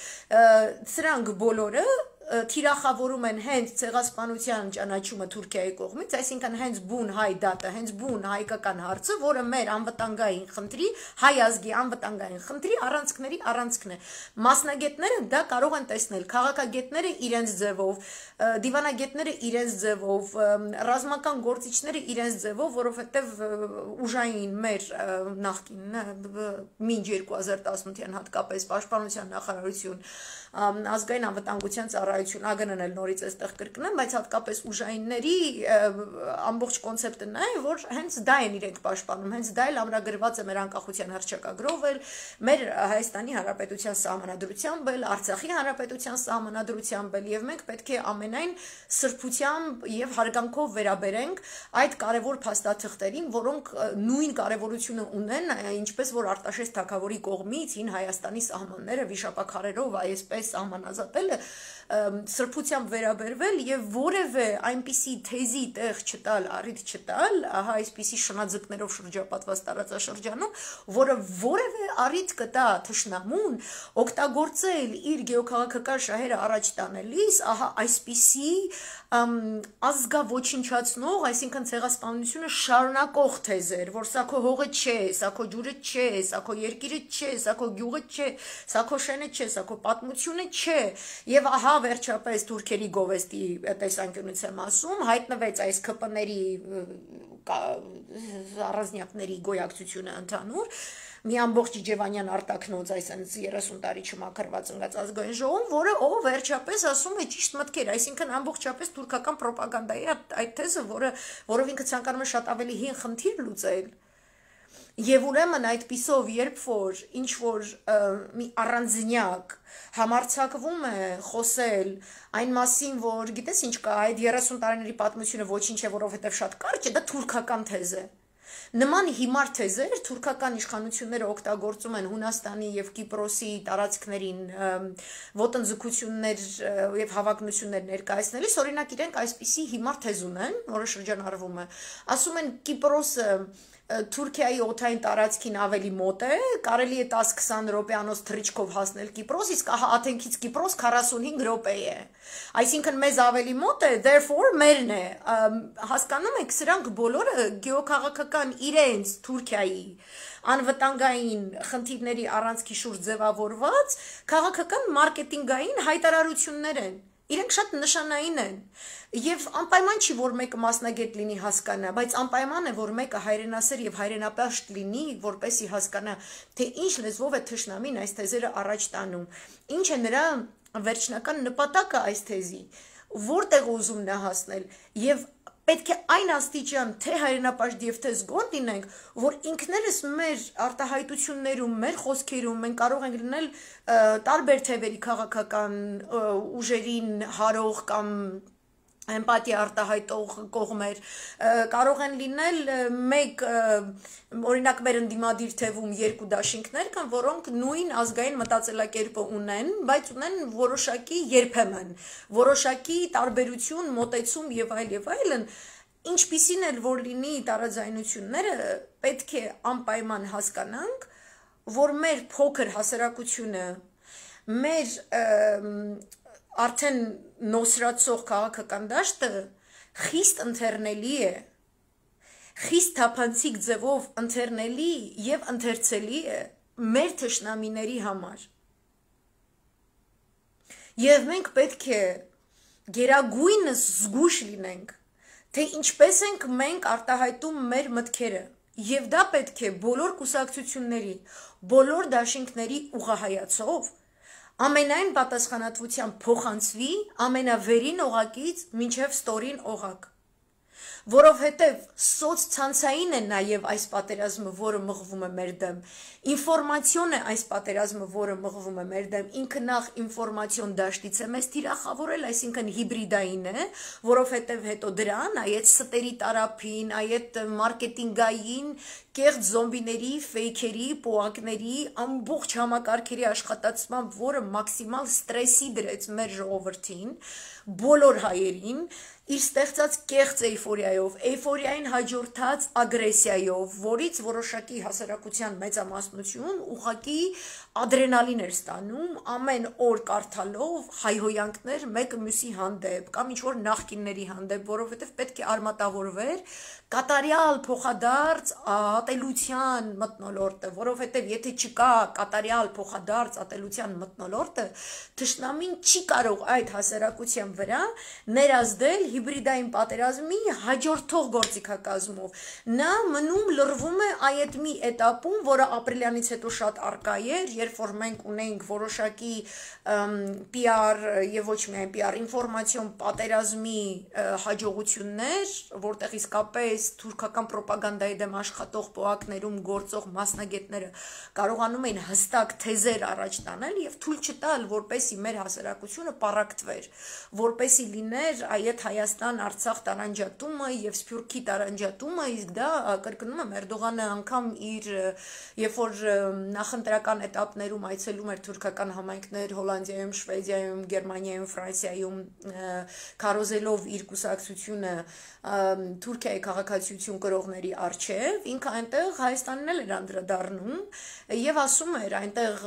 սրանք բոլորը թիրախավորում են հենց ցեղասպանության ճանաչումը Թուրքիայի կողմից, այսինքն հենց բուն հայ դատը, հենց բուն հայկական հարցը, որը մեր անվտանգային խնդրի, հայ ազգի անվտանգային խնդրի առանցքների առանցքն է։ Մասնագետները դա կարող են տեսնել, քաղաքագետները իրենց ձևով, դիվանագետները իրենց ձևով, ռազմական գործիչները իրենց ձևով, որովհետև ուժային մեր նախկին մինչ 2018-յան հատկապես պաշտպանության նախարարություն, ազգային անվտանգության ծառայություն, ԱԳՆ-ն էլ նորից այստեղ կրկնեմ, բայց հատկապես ուժայինների ամբողջ կոնցեպտը նա է, որ հենց դա են իրենք պաշտպանում, հենց դա էլ ամրագրված է մեր անկախության հռչակագրով էլ, մեր Հայաստանի Հանրապետության սահմանադրությամբ էլ, Արցախի Հանրապետության սահմանադրությամբ էլ, եւ մենք պետք է ամենայն սրբությամբ եւ հարգանքով վերաբերենք այդ կարևոր փաստաթղթերին, որոնք նույն կարևորությունը ունեն, ինչպես որ Արտաշես թագավորի կողմից հին Հայաստանի սահմանները վիշապաքարերով այսպես սահմանազատելը սրբությամբ վերաբերվել եւ որևէ այնպիսի թեզի տեղ չտալ, առիթ չտալ, ահա այսպիսի շնաձկներով շրջապատված տարածաշրջանում, որը որևէ առիթ կտա թշնամուն օգտագործել իր գեոքաղաքական շահերը առաջ տանելիս, ահա այսպիսի ազգավոչնչացնող, այսինքն ցեղասպանությունը շարունակող թեզեր, որ սա քո հողը չէ, սա քո ջուրը չէ, սա քո երկիրը չէ, սա քո գյուղը չէ, սա քո շենը չէ, սա քո պատմությունը չէ, եւ ահա վերջապես թուրքերի գովեստի տեսանկյունից եմ ասում, հայտնվեց այս ԿՊ-ների առանձնյակների գոյակցությունը ընդհանուր, մի ամբողջ Ջևանյան արտաքնոց այսպես 30 տարի չմաքրված ընկած ազգային ժողովում, որը վերջապես ասում է ճիշտ մտքեր, այսինքն ամբողջապես թուրքական ռոպագանդայի այդ թեզը, որով ինքը ցանկանում է շատ ավելի հին խնդիր լուծել։ Եվ ուրեմն այդպիսով, երբ որ ինչ որ մի առանձնյակ համարձակվում է խոսել այն մասին, որ գիտես ինչ կա, այդ 30 տարիների պատմությունը ոչինչ է, որովհետև շատ կարճ է, դա թուրքական թեզ է։ Նման հիմար թեզեր թուրքական իշխանությունները օգտագործում են Հունաստանի եւ Կիպրոսի տարածքներին ոտնձգություններ եւ հավակնություններ ներկայացնելիս, օրինակ իրենք այսպիսի հիմար թեզ ունեն, որը շրջանառվում է, ասում են Կիպրոսը Թուրքիայի օդային տարածքին ավելի մոտ է, կարելի է 10-20 րոպեանոց թռիչքով հասնել Կիպրոս, իսկ ահա Աթենքից Կիպրոս 45 րոպե է։ Այսինքն մեզ ավելի մոտ է, therefore մերն է։ Հասկանում եք, սրանք բոլորը գեոքաղաքական իրենց Թուրքիայի անվտանգային խնդիրների առանցքի շուրջ ձևավորված քաղաքական մարքեթինգային հայտարարություններ են։ Իրենք շատ նշանային են եւ անպայման չի որ մեկը մասնագետ լինի հասկանա, բայց անպայման է որ մեկը հայրենասեր եւ հայրենապաշտ լինի, որպեսի հասկանա, թե ինչ լեզվով է թշնամին այս թեզերը առաջ տանում, ինչ է նրա վերջնական նպատակը այս թեզի, որտեղ ուզում նա հասնել եւ պետք է այն աստիճան թե հայրենապաշտ եւ թե զգոն լինենք, որ ինքներս մեր արտահայտություններում, մեր խոսքերում մենք կարող ենք լինել տարբեր թևերի քաղաքական ուժերին հարող կամ էմպաթիա արտահայտող կողմեր, կարող են լինել մեկ, օրինակ մեր ընդդիմադիր թևում երկու դաշինքներ կան, որոնք նույն ազգային մտածելակերպը ունեն, բայց ունեն որոշակի երբեմն, որոշակի տարբերություն, մոտեցում եւ այլն, ինչպիսին էլ որ լինի տարաձայնությունները, պետք է անպայման հասկանանք, որ մեր փոքր հասարակությունը, մեր արդեն նոսրացող քաղաքական դաշտը խիստ ընթեռնելի է, խիստ թափանցիկ ձևով ընթեռնելի եւ ընթերցելի է մեր թշնամիների համար։ Եվ մենք պետք է գերագույնս զգույշ լինենք, թե ինչպես ենք մենք արտահայտում մեր մտքերը, եւ դա պետք է բոլոր կուսակցությունների, բոլոր դաշինքների ուղղահայացով ամենայն պատասխանատվությամբ փոխանցվի ամենավերին օղակից մինչև ստորին օղակ, որովհետև սոցցանցային է նաև այս պատերազմը, որը մղվում է մեր դեմ, ինֆորմացիոն է այս պատերազմը, որը մղվում է մեր դեմ, ինքը նախ ինֆորմացիոն դաշտից է մեզ թիրախավորել, այսինքն հիբրիդային է, որովհետև հետո դրան, այդ ստերի տարափին, այդ մարքեթինգային կեղծ զոմբիների, ֆեյքերի, պոակների, ամբողջ համակարգերի աշխատացմամբ, որը մաքսիմալ ստրեսի դրեց մեր ժողովրդին, բոլոր հայերին, իր ստեղծած կեղծ էյֆորիայով, էյֆորիային հաջորդած ագրեսիայով, որից որոշակի հասարակության մեծամասնություն ուղղակի ադրենալին էր ստանում, ամեն օր կարդալով հայհոյանքներ մեկը մյուսի հանդեպ կամ ինչ-որ նախկինների հանդեպ, որովհետև պետք է արմատավորվեր կատարյալ փոխադարձ ատելության մթնոլորտը, որովհետև եթե չկա կատարյալ փոխադարձ ատելության մթնոլորտը, թշնամին չի կարող այդ հասարակության վրա ներազդել հիբրիդային պատերազմի հաջորդող գործիքակազմով։ Նա մնում լրվում է այդ մի էտապում, որը ապրիլյանից հետո շատ արկա էր, երբ որ մենք ունեինք որոշակի PR եւ ոչ միայն PR ինֆորմացիոն պատերազմի հաջողություններ, որտեղ իսկապես թուրքական պրոպագանդայի դեմ աշխատող պոակներում գործող մասնագետները կարողանում էին հստակ թեզեր առաջ տանել եւ թույլ չտալ, որպեսի մեր հասարակությունը պառակտվեր, որպեսի լիներ այդ Հայաստան-Արցախ տարանջատումը եւ Սփյուռքի տարանջատումը, իսկ դա կրկնում եմ Էրդողանը անգամ իր երբ որ նախընտրական էտապներում այցելում էր թուրքական համայնքներ Հոլանդիայում, Շվեդիայում, Գերմանիայում, Ֆրանսիայում, քարոզելով իր կուսակցությունը Թուրքիայի քաղաքացիություն կրողների արչև, ինքը այնտեղ Հայաստանն էլ էր անդրադառնում եւ ասում էր այնտեղ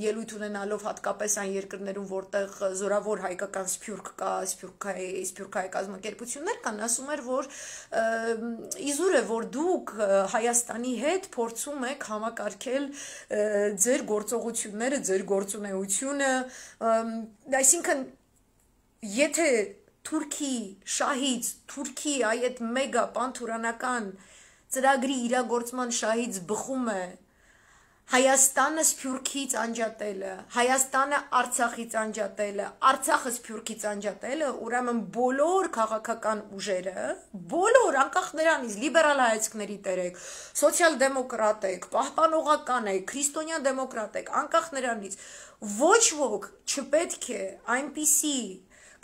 ելույթ ունենալով հատկապես այն երկրներում, որտեղ զորավոր հայկական սփյուռք կա, սփյուռքայի կազմակերպություններ կան, ասում էր, որ իզուր է, որ դուք Հայաստանի հետ փորձում եք համակարգել ձեր գործողությունները, ձեր գործունեությունը, այսինքն եթե Թուրքի շահից, Թուրքի այդ մեգա պանթուրանական ծրագրի իրագործման շահից բխում է Հայաստանը Սփյուռքից անջատելը, Հայաստանը Արցախից անջատելը, Արցախը Սփյուռքից անջատելը, ուրեմն բոլոր քաղաքական ուժերը, բոլոր անկախ նրանից լիբերալ հայացքների տերեք, սոցիալ-դեմոկրատ եք, պահպանողական եք, քրիստոնյա դեմոկրատ եք, անկախ նրանից ոչ ոք չպետք է այնպիսի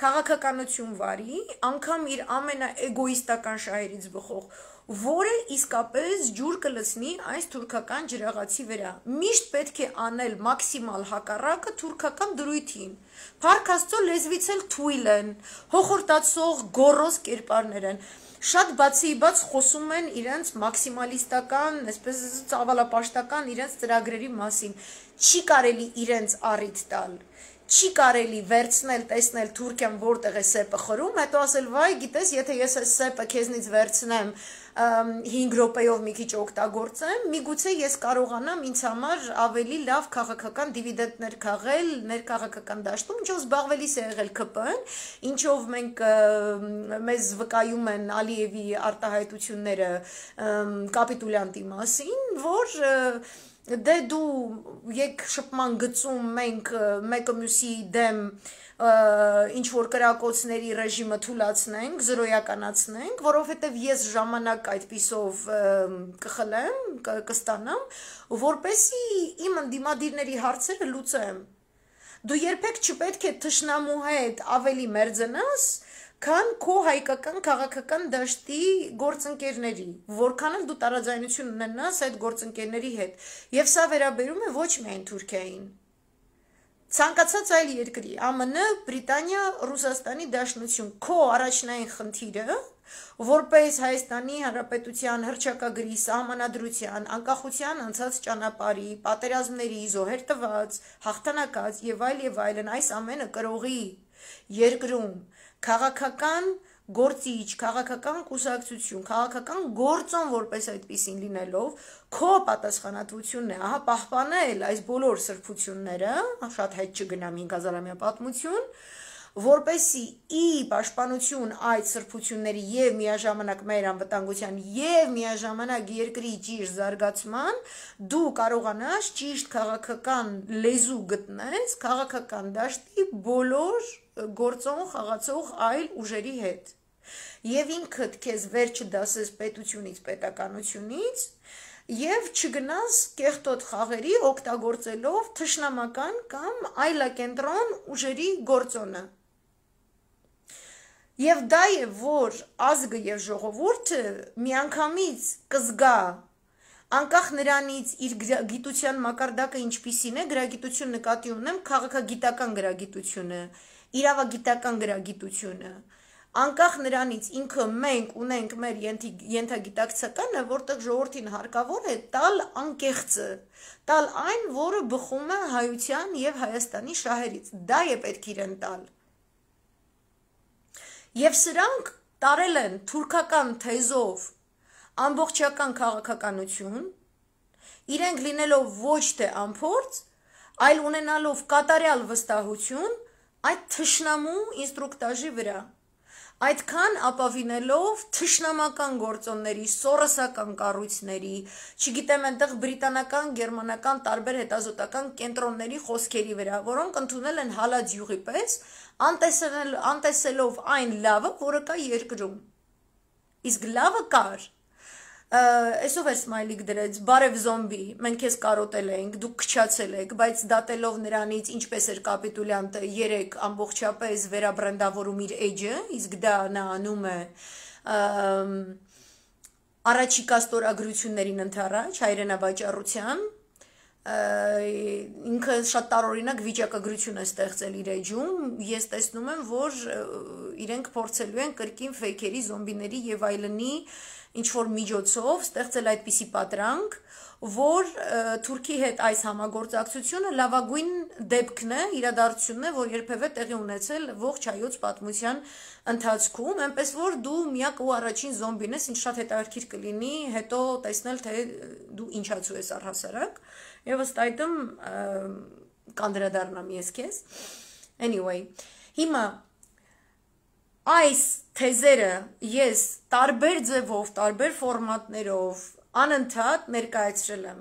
քաղաքականություն վարի, անգամ իր ամենաէգոիստական շահերից բխող, որը իսկապես ջուր կլցնի այս թուրքական ջրաղացի վրա։ Միշտ պետք է անել մաքսիմալ հակառակը թուրքական դրույթին։ Փառք Աստծո լեզվից էլ թույլ են, հոխորտացող գոռոզ կերպարներ են։ Շատ բացիբաց խոսում են իրենց մաքսիմալիստական, այսպես ծավալապաշտական իրենց ծրագրերի մասին։ Չի կարելի իրենց առիթ տալ։ Չի կարելի վերցնել, տեսնել Թուրքիան որտեղ է սեպը խրում, հետո ասել վայ, գիտես, եթե ես այս սեպը քեզնից վերցնեմ 5 րոպեով մի քիչ օգտագործեմ, միգուցե ես կարողանամ ինձ համար ավելի լավ քաղաքական դիվիդենտներ քաղել ներքաղաքական դաշտում, ինչով զբաղվելիս է եղել ԿՊ-ն, ինչով մենք մեզ վկայում են Ալիևի արտահայտությունները կապիտուլյանտի մասին, որ դե դու եկ շփման գծում մենք մեկը մյուսի դեմ ինչ որ կրակոցների ռեժիմը թույլատնենք, զրոյականացնենք, որովհետև ես ժամանակ այդպիսով կխլեմ, կստանամ, որպեսի իմ ընդդիմադիրների հարցերը լուծեմ։ Դու երբեք չպետք է թշնամու հետ ավելի մերձենաս, քան քո հայկական քաղաքական դաշտի գործընկերների, որքան էլ դու տարաձայնություն ունենաս այդ գործընկերների հետ։ Եվ սա վերաբերում է ոչ միայն Թուրքիային։ Ցանկացած այլ երկրի, ԱՄՆ, Բրիտանիա, Ռուսաստանի Դաշնություն, քո առաջնային խնդիրը, որպես Հայաստանի Հանրապետության հռչակագրի, սահմանադրության, անկախության անցած ճանապարհի, պատերազմների, զոհեր տված, հաղթանակած եւ այլն, այս ամենը կրողի երկրում քաղաքական գործիչ, քաղաքական կուսակցություն, քաղաքական գործոն որպես այդպեսին լինելով, քո պատասխանատվությունն է, ահա պահպանել այս բոլոր սրբությունները, շատ հետ չգնամ 5000-ամյա պատմություն, որպեսզի ի պաշտպանություն այդ սրբությունների եւ միաժամանակ մեր անվտանգության եւ միաժամանակ երկրի ճիշտ զարգացման դու կարողանաս ճիշտ քաղաքական լեզու գտնես քաղաքական դաշտի բոլոր գործող խաղացող այլ ուժերի հետ եւ ինքդ քեզ վերջ չդասես պետությունից պետականությունից Եվ չգնաս կեղտոտ խաղերի օգտագործելով թշնամական կամ այլակենտրոն ուժերի գործոնը։ Եվ դա է, որ ազգը եւ ժողովուրդը միանգամից կզգա անկախ նրանից իր գիտության մակարդակը ինչպիսին է, գրագիտություն նկատի ունեմ, քաղաքագիտական գրագիտությունը, իրավագիտական գրագիտությունը Անկախ նրանից ինքը մենք ունենք մեր ենթագիտակցականը, որտեղ ժողովրդին հարկավոր է տալ անկեղծը, տալ այն, որը բխում է հայության եւ Հայաստանի շահերից, դա է պետք իրեն տալ։ Եվ սրանք տարել են թուրքական թեզով ամբողջական քաղաքականություն, իրենք լինելով ոչ թե անփորձ, այլ ունենալով կատարյալ վստահություն այդ թշնամու ինստրուկտաժի վրա Այդքան ապավինելով թշնամական գործոնների, սորոսական կառույցների, չգիտեմ այնտեղ բրիտանական, գերմանական տարբեր հետազոտական կենտրոնների խոսքերի վրա, որոնք ընդունել են հալած յուղի պես, անտեսելով այն լավը, որը կա երկրում։ Իսկ լավը կար։ Այսով էր Սմայլիկ դրեց, բարև զոմբի, մենք քեզ կարոտել ենք, դուք քչացել եք, բայց դատելով նրանից ինչպես էր կապիտուլյանտը 3 ամբողջապես վերաբրենդավորում իր էջը, իսկ դա նա անում է առաջիկա ստորագրություններին ընդառաջ հայրենավաճառության, ինքը շատ տարօրինակ վիճակագրություն է ստեղծել իր էջում, ես տեսնում եմ, որ իրենք փորձելու են կրկին ֆեյքերի, զոմբիների եւ այլնի ինչ-որ միջոցով ստեղծել այդպիսի պատրանք, որ Թուրքի հետ այս համագործակցությունը լավագույն դեպքն է, իրադարձությունն է, որ երբևէ տեղի ունեցել ողջ հայոց պատմության ընթացքում, այնպես որ դու միակ ու առաջին զոմբին ես, ինչ շատ հետաքրքիր կլինի հետո տեսնել, թե դու ինչացու ես առհասարակ, եւ ըստ այդմ կանդրադառնամ ես քեզ։ Anyway, հիմա Այս թեզերը ես տարբեր ձևով, տարբեր ֆորմատներով անընդհատ ներկայացրել եմ։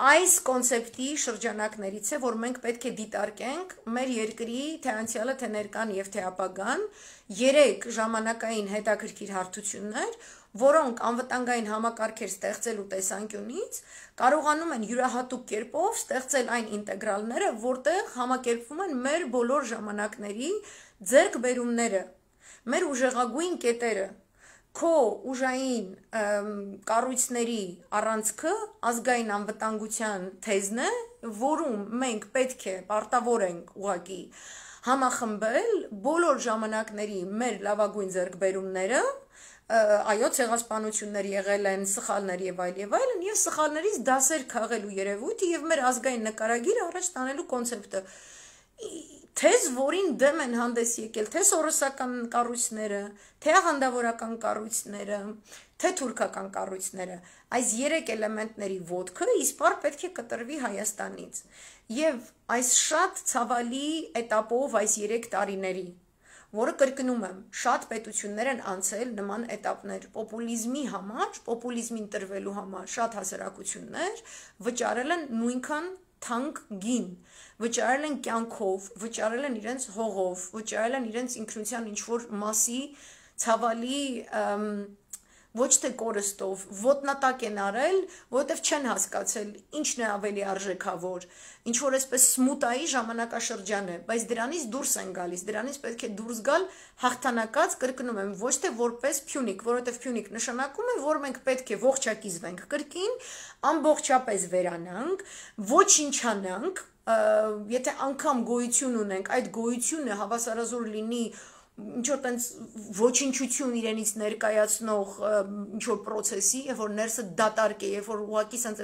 Այս կոնցեպտի շրջանակներից է, որ մենք պետք է դիտարկենք մեր երկրի թե անցյալը, թե ներկան եւ թե ապագան 3 ժամանակային հետաքրքիր հարթություններ, որոնք անվտանգային համակարգեր ստեղծելու տեսանկյունից կարողանում են յուրահատուկ կերպով ստեղծել այն ինտեգրալները, որտեղ համակերպվում են մեր բոլոր ժամանակների ձեռքբերումները, մեր ուժեղագույն կետերը, քո ուժային կառույցների առանցքը ազգային անվտանգության թեզն է, որում մենք պետք է պարտավորենք ուղղակի համախմբել բոլոր ժամանակների մեր լավագույն ձեռքբերումները, այո, ցեղասպանություններ եղել են, սխալներ եւ այլն, եւ սխալներից դասեր քաղելու երևույթը եւ մեր ազգային նկարագիրը առաջ տանելու կոնցեպտը Թեզ, որին դեմ են հանդես եկել, թե սորոսական կառույցները, թե աղանդավորական կառույցները, թե թուրքական կառույցները, այս 3 էլեմենտների ոտքը իսպար պետք է կտրվի Հայաստանից։ Եվ այս շատ ցավալի էտապով այս 3 տարիների, որը կրկնում եմ, շատ պետություններ են անցել նման էտապներ, պոպուլիզմի համար, պոպուլիզմին տրվելու համար շատ հասարակություններ վճարել են նույնքան թանկ գին, վճարել են կյանքով, վճարել են իրենց հողով, վճարել են իրենց ինքնության ինչ-որ մասի ցավալի ոչ թե կորստով, ոտնատակ են արել, որովհետև չեն հասկացել ինչն է ավելի արժեքավոր, ինչ-որ այսպես սմուտայի ժամանակաշրջան է, բայց դրանից դուրս են գալիս, դրանից պետք է դուրս գալ հաղթանակած, կրկնում եմ, ոչ թե որպես Փյունիկ, որովհետև Փյունիկ նշանակում է, որ մենք պետք է ողջակիզվենք կրկին, ամբողջապես վերանանք, ոչնչանանք, եթե անգամ գոյություն ունենք, այդ գոյությունը հավասարազոր լինի ինչ-որ տենց ոչնչություն իրենից ներկայացնող ինչ-որ պրոցեսի, երբ որ ներսը դատարկ է, երբ որ ուղղակի սենց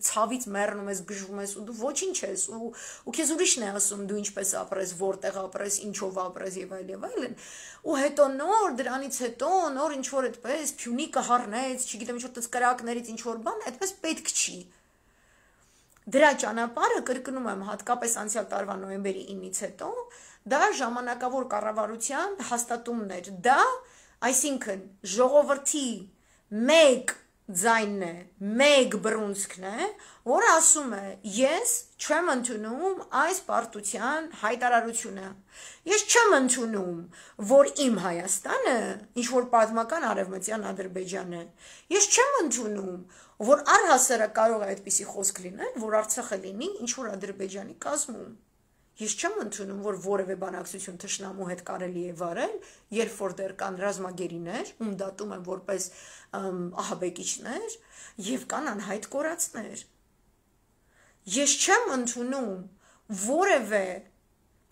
ցավից մեռնում ես, գժվում ես ու դու ոչինչ ես ու քեզ ուրիշն է ասում դու ինչպես ապրես, որտեղ ապրես, ինչով ապրես եւ այլն, ու հետո նոր դրանից հետո նոր ինչ-որ այդպես Փյունիկը հառնեց, չգիտեմ ինչ-որ տես կրակներից ինչ-որ բան, այդպես պետք չի։ Դրա ճանապարհը կրկնում եմ հատկապես անցյալ տարվա նոյեմբերի 9-ից հետո դա ժամանակավոր կառավարության հաստատումն էր, դա այսինքն ժողովրդի մեկ ձայնն է, մեկ բռունցքն է, որը ասում է, ես չեմ ընդունում այս պարտության հայտարարությունը, ես չեմ ընդունում, որ իմ Հայաստանը ինչ-որ պատմական արևմտյան Ադրբեջան է, ես չեմ ընդունում, որ առհասարակ կարող է այդպիսի խոսք լինել, որ Արցախը լինի ինչ-որ Ադրբեջանի կազմում, ես չեմ ընդունում, որ որևէ բանակցություն թշնամու հետ կարելի է վարել, երբ որ դեռ կան ռազմագերիներ, ում դատում են որպես ահաբեկիչներ եւ կան անհայտ կորածներ։ Ես չեմ ընդունում որևէ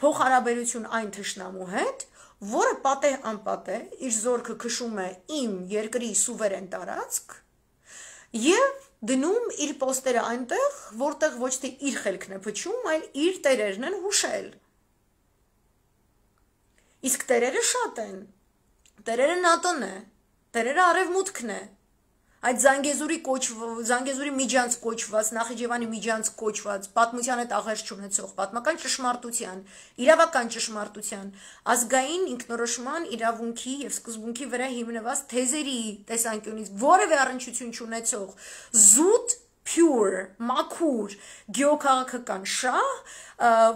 փոխհարաբերություն այն թշնամու հետ, որը պատեհ անպատեհ իր զորքը քշում է իմ երկրի սուվերեն տարածք եւ դնում իր պոստերը այնտեղ, որտեղ ոչ թե իր խելքն է փչում, այլ իր տերերն են հուշել։ Իսկ տերերը շատ են։ Տերերը ՆԱՏՕ-ն է, տերերը Արևմուտքն է։ Այդ Զանգեզուրի միջանց կոչված, Նախիջևանի միջանց կոչված, պատմության հետ աղերս չունեցող, պատմական ճշմարտության, իրավական ճշմարտության, ազգային ինքնորոշման իրավունքի եւ սկզբունքի վրա հիմնված թեզերի տեսանկյունից որևէ առնչություն չունեցող զուտ pure, մաքուր, գեոքաղաքական շահ,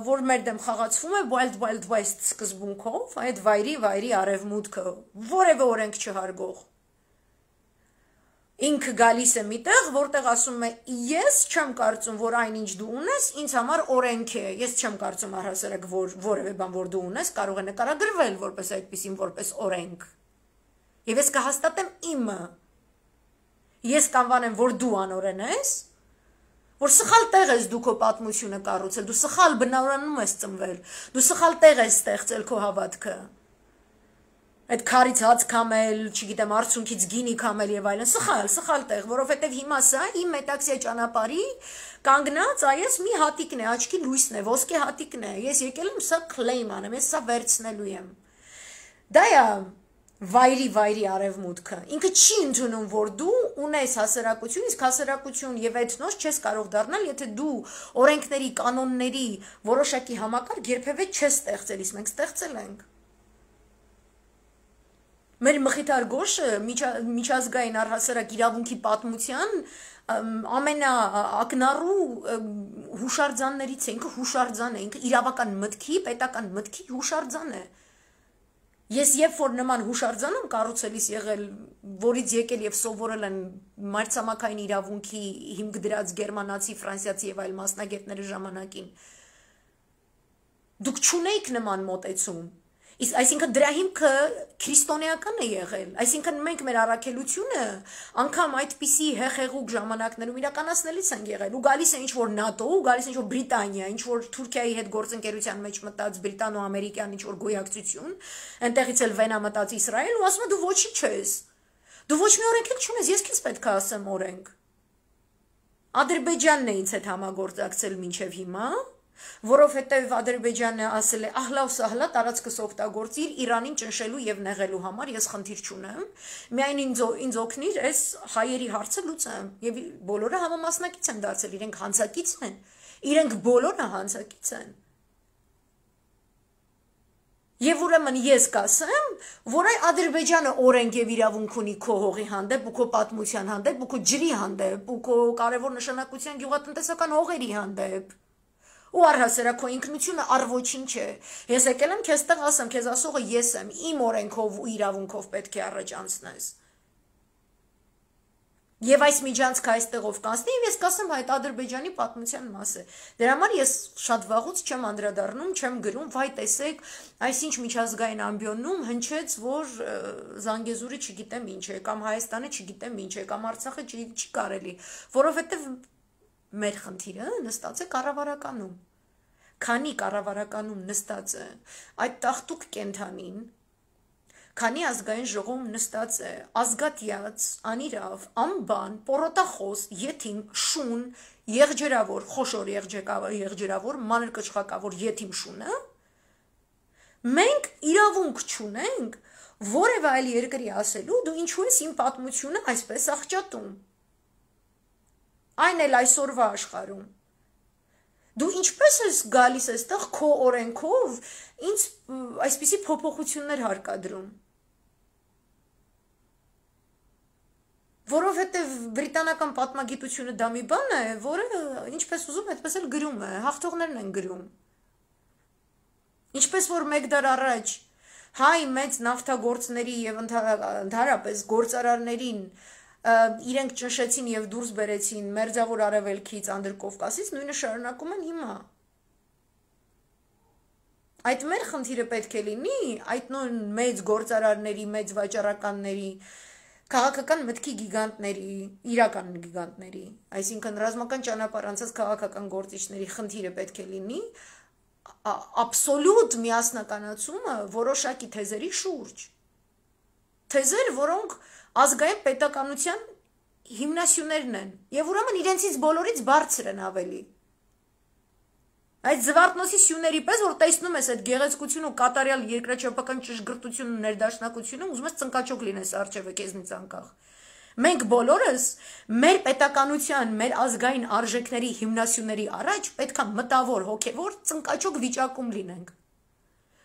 որ մեր դեմ խաղացվում է Wild West սկզբունքով, այդ վայրի արևմուտքը, որևէ օրենք չհարգող։ Ինքը գալիս է միտեղ, որտեղ ասում է, ես չեմ կարծում, որ այն ինչ դու ունես, ինձ համար օրենք է, ես չեմ կարծում առհասարակ, որ որևէ բան, որ դու ունես, կարող է նկարագրվել որպես այդպիսին, որպես օրենք։ Եվ ես կհաստատեմ իմը։ Ես կանվանեմ, որ դու անօրեն ես, որ սխալ տեղ ես դու քո պատմությունը կառուցել, դու սխալ բնավորանում ես ծնվել, դու սխալ տեղ ես ստեղծել քո հավատքը։ Այդ քարից հաց քամել, չգիտեմ, արցունքից գինի քամել եւ այլն, սխալ տեղ, որովհետեւ հիմա սա իմ մետաքսիա ճանապարհի կանգնած, այս մի հատիկն է, աչքի լույսն է, ոսկե հատիկն է։ Ես եկել եմ սա claim անեմ, ես սա վերցնելու եմ։ Դա է վայրի արևմուտքը։ Ինքը չի ընդունում, որ դու ունես հասարակություն, իսկ հասարակություն եւ էթնոս չես կարող դառնալ, եթե դու օրենքների, կանոնների որոշակի համակարգ երբևէ չես ստեղծել, իսկ մենք ստեղծել ենք։ Մեր մխիթար գոշը միջազգային առհասարակ իրավունքի պատմության ամենաակնառու հուշարձաններից է, ինքը հուշարձան է, ինքը իրավական մտքի, պետական մտքի հուշարձան է։ Ես երբ որ նման հուշարձան եմ կառուցելիս եղել, որից եկել եւ սովորել են մայրցամաքային իրավունքի հիմք դրած գերմանացի, ֆրանսիացի եւ այլ մասնագետները ժամանակին, դուք չունեիք նման մոտեցում։ Իսկ այսինքն դրա հիմքը քրիստոնեական է եղել, այսինքն մենք մեր առաքելությունը անգամ այդպիսի հեղեղուկ ժամանակներում իրականացնելիս են եղել, ու գալիս է ինչ-որ ՆԱՏՕ, ու գալիս է ինչ-որ Բրիտանիա, ինչ-որ Թուրքիայի հետ գործընկերության մեջ մտած բրիտանո-ամերիկյան ինչ-որ գոյակցություն, այնտեղից էլ վենա մտած Իսրայել, ու ասում է դու ոչինչ չես, դու ոչ մի օրենք էլ չունես, ես քեզ պետք է ասեմ օրենք։ Ադրբեջանն է ինձ հետ համագործակցել մինչև հիմա, որովհետև Ադրբեջանը ասել է ահլա ու սահլա տարածքս օգտագործիր Իրանին ճնշելու եւ նեղելու համար, ես խնդիր չունեմ, միայն ինձ օգնիր այս հայերի հարցը լուծեմ, եւ բոլորը համամասնակից են դարձել, իրենք հանցակից են, իրենք բոլորը հանցակից են։ Եվ ուրեմն ես կասեմ, որ այ Ադրբեջանը օրենք եւ իրավունք ունի քո հողի հանդեպ ու քո պատմության հանդեպ ու քո ջրի հանդեպ ու քո կարևոր նշանակության գյուղատնտեսական հողերի հանդեպ։ Ու առհասարակ քո ինքնությունը առ ոչինչ է։ Ես եկել եմ քեզ տեղ ասեմ, քեզ ասողը ես եմ, իմ օրենքով ու իրավունքով պետք է առաջ անցնես։ Եվ այս միջանցքը այստեղով կանցնի, եւ ես կասեմ այդ Ադրբեջանի պատմության մաս է։ Դրա համար ես շատ վաղուց չեմ անդրադառնում, չեմ գրում, վայ տեսեք, այսինչ միջազգային ամբիոննում հնչեց, որ Զանգեզուրը չգիտեմ ինչ է, կամ Հայաստանը չգիտեմ ինչ է, կամ Արցախը չի կարելի, որովհետեւ մեր խնդիրը նստած է կառավարականում։ Քանի կառավարականում նստած է այդ տախտուկ կենթանին, քանի ազգային ժողովում նստած է ազգատյաց, անիրավ, անբան, պորոտախոս, եթիմ, շուն, եղջերավոր, խոշոր եղջերավոր, մանր կչղակավոր եթիմ շունը, մենք իրավունք չունենք որևէ այլ երկրի ասելու դու ինչու ես իմ պատմությունը այսպես աղճատում։ Այն էլ այսօրվա աշխարհում։ Դու ինչպես ես գալիս այստեղ քո օրենքով ինձ այսպիսի փոփոխություններ հարկադրում։ Որովհետև բրիտանական պատմագիտությունը դա մի բան է, որը ինչպես ուզում այդպես էլ գրում է, հաղթողներն են գրում։ Ինչպես որ մեկ դար առաջ հայ մեծ նավթագործների եւ ընդհանրապես գործարարներին իրենք ճնշեցին եւ դուրս բերեցին Մերձավոր Արևելքից, Անդրկովկասից, նույնը շարունակում են հիմա։ Այդ մեր խնդիրը պետք է լինի, այդ նույն մեծ գործարարների, մեծ վաճառականների, քաղաքական մտքի գիգանտների, իրական գիգանտների, այսինքն ռազմական ճանապարհ անցած քաղաքական գործիչների խնդիրը պետք է լինի աբսոլյուտ միասնականացումը որոշակի թեզերի շուրջ։ Թեզեր, որոնք ազգային պետականության հիմնասյուներն են, եւ ուրեմն իրենցից բոլորից բարձր են ավելի։ Այդ Զվարթնոցի սյուների պես, որ տեսնում ես այդ գեղեցկություն ու կատարյալ երկրաչափական ճշգրտությունն ու ներդաշնակությունը, ուզում ես ծնկաճոկ լինես արջևը քեզնից անկախ։ Մենք բոլորս մեր պետականության, մեր ազգային արժեքների հիմնասյուների առաջ պետքա մտավոր, հոգևոր ծնկաճոկ վիճակում լինենք,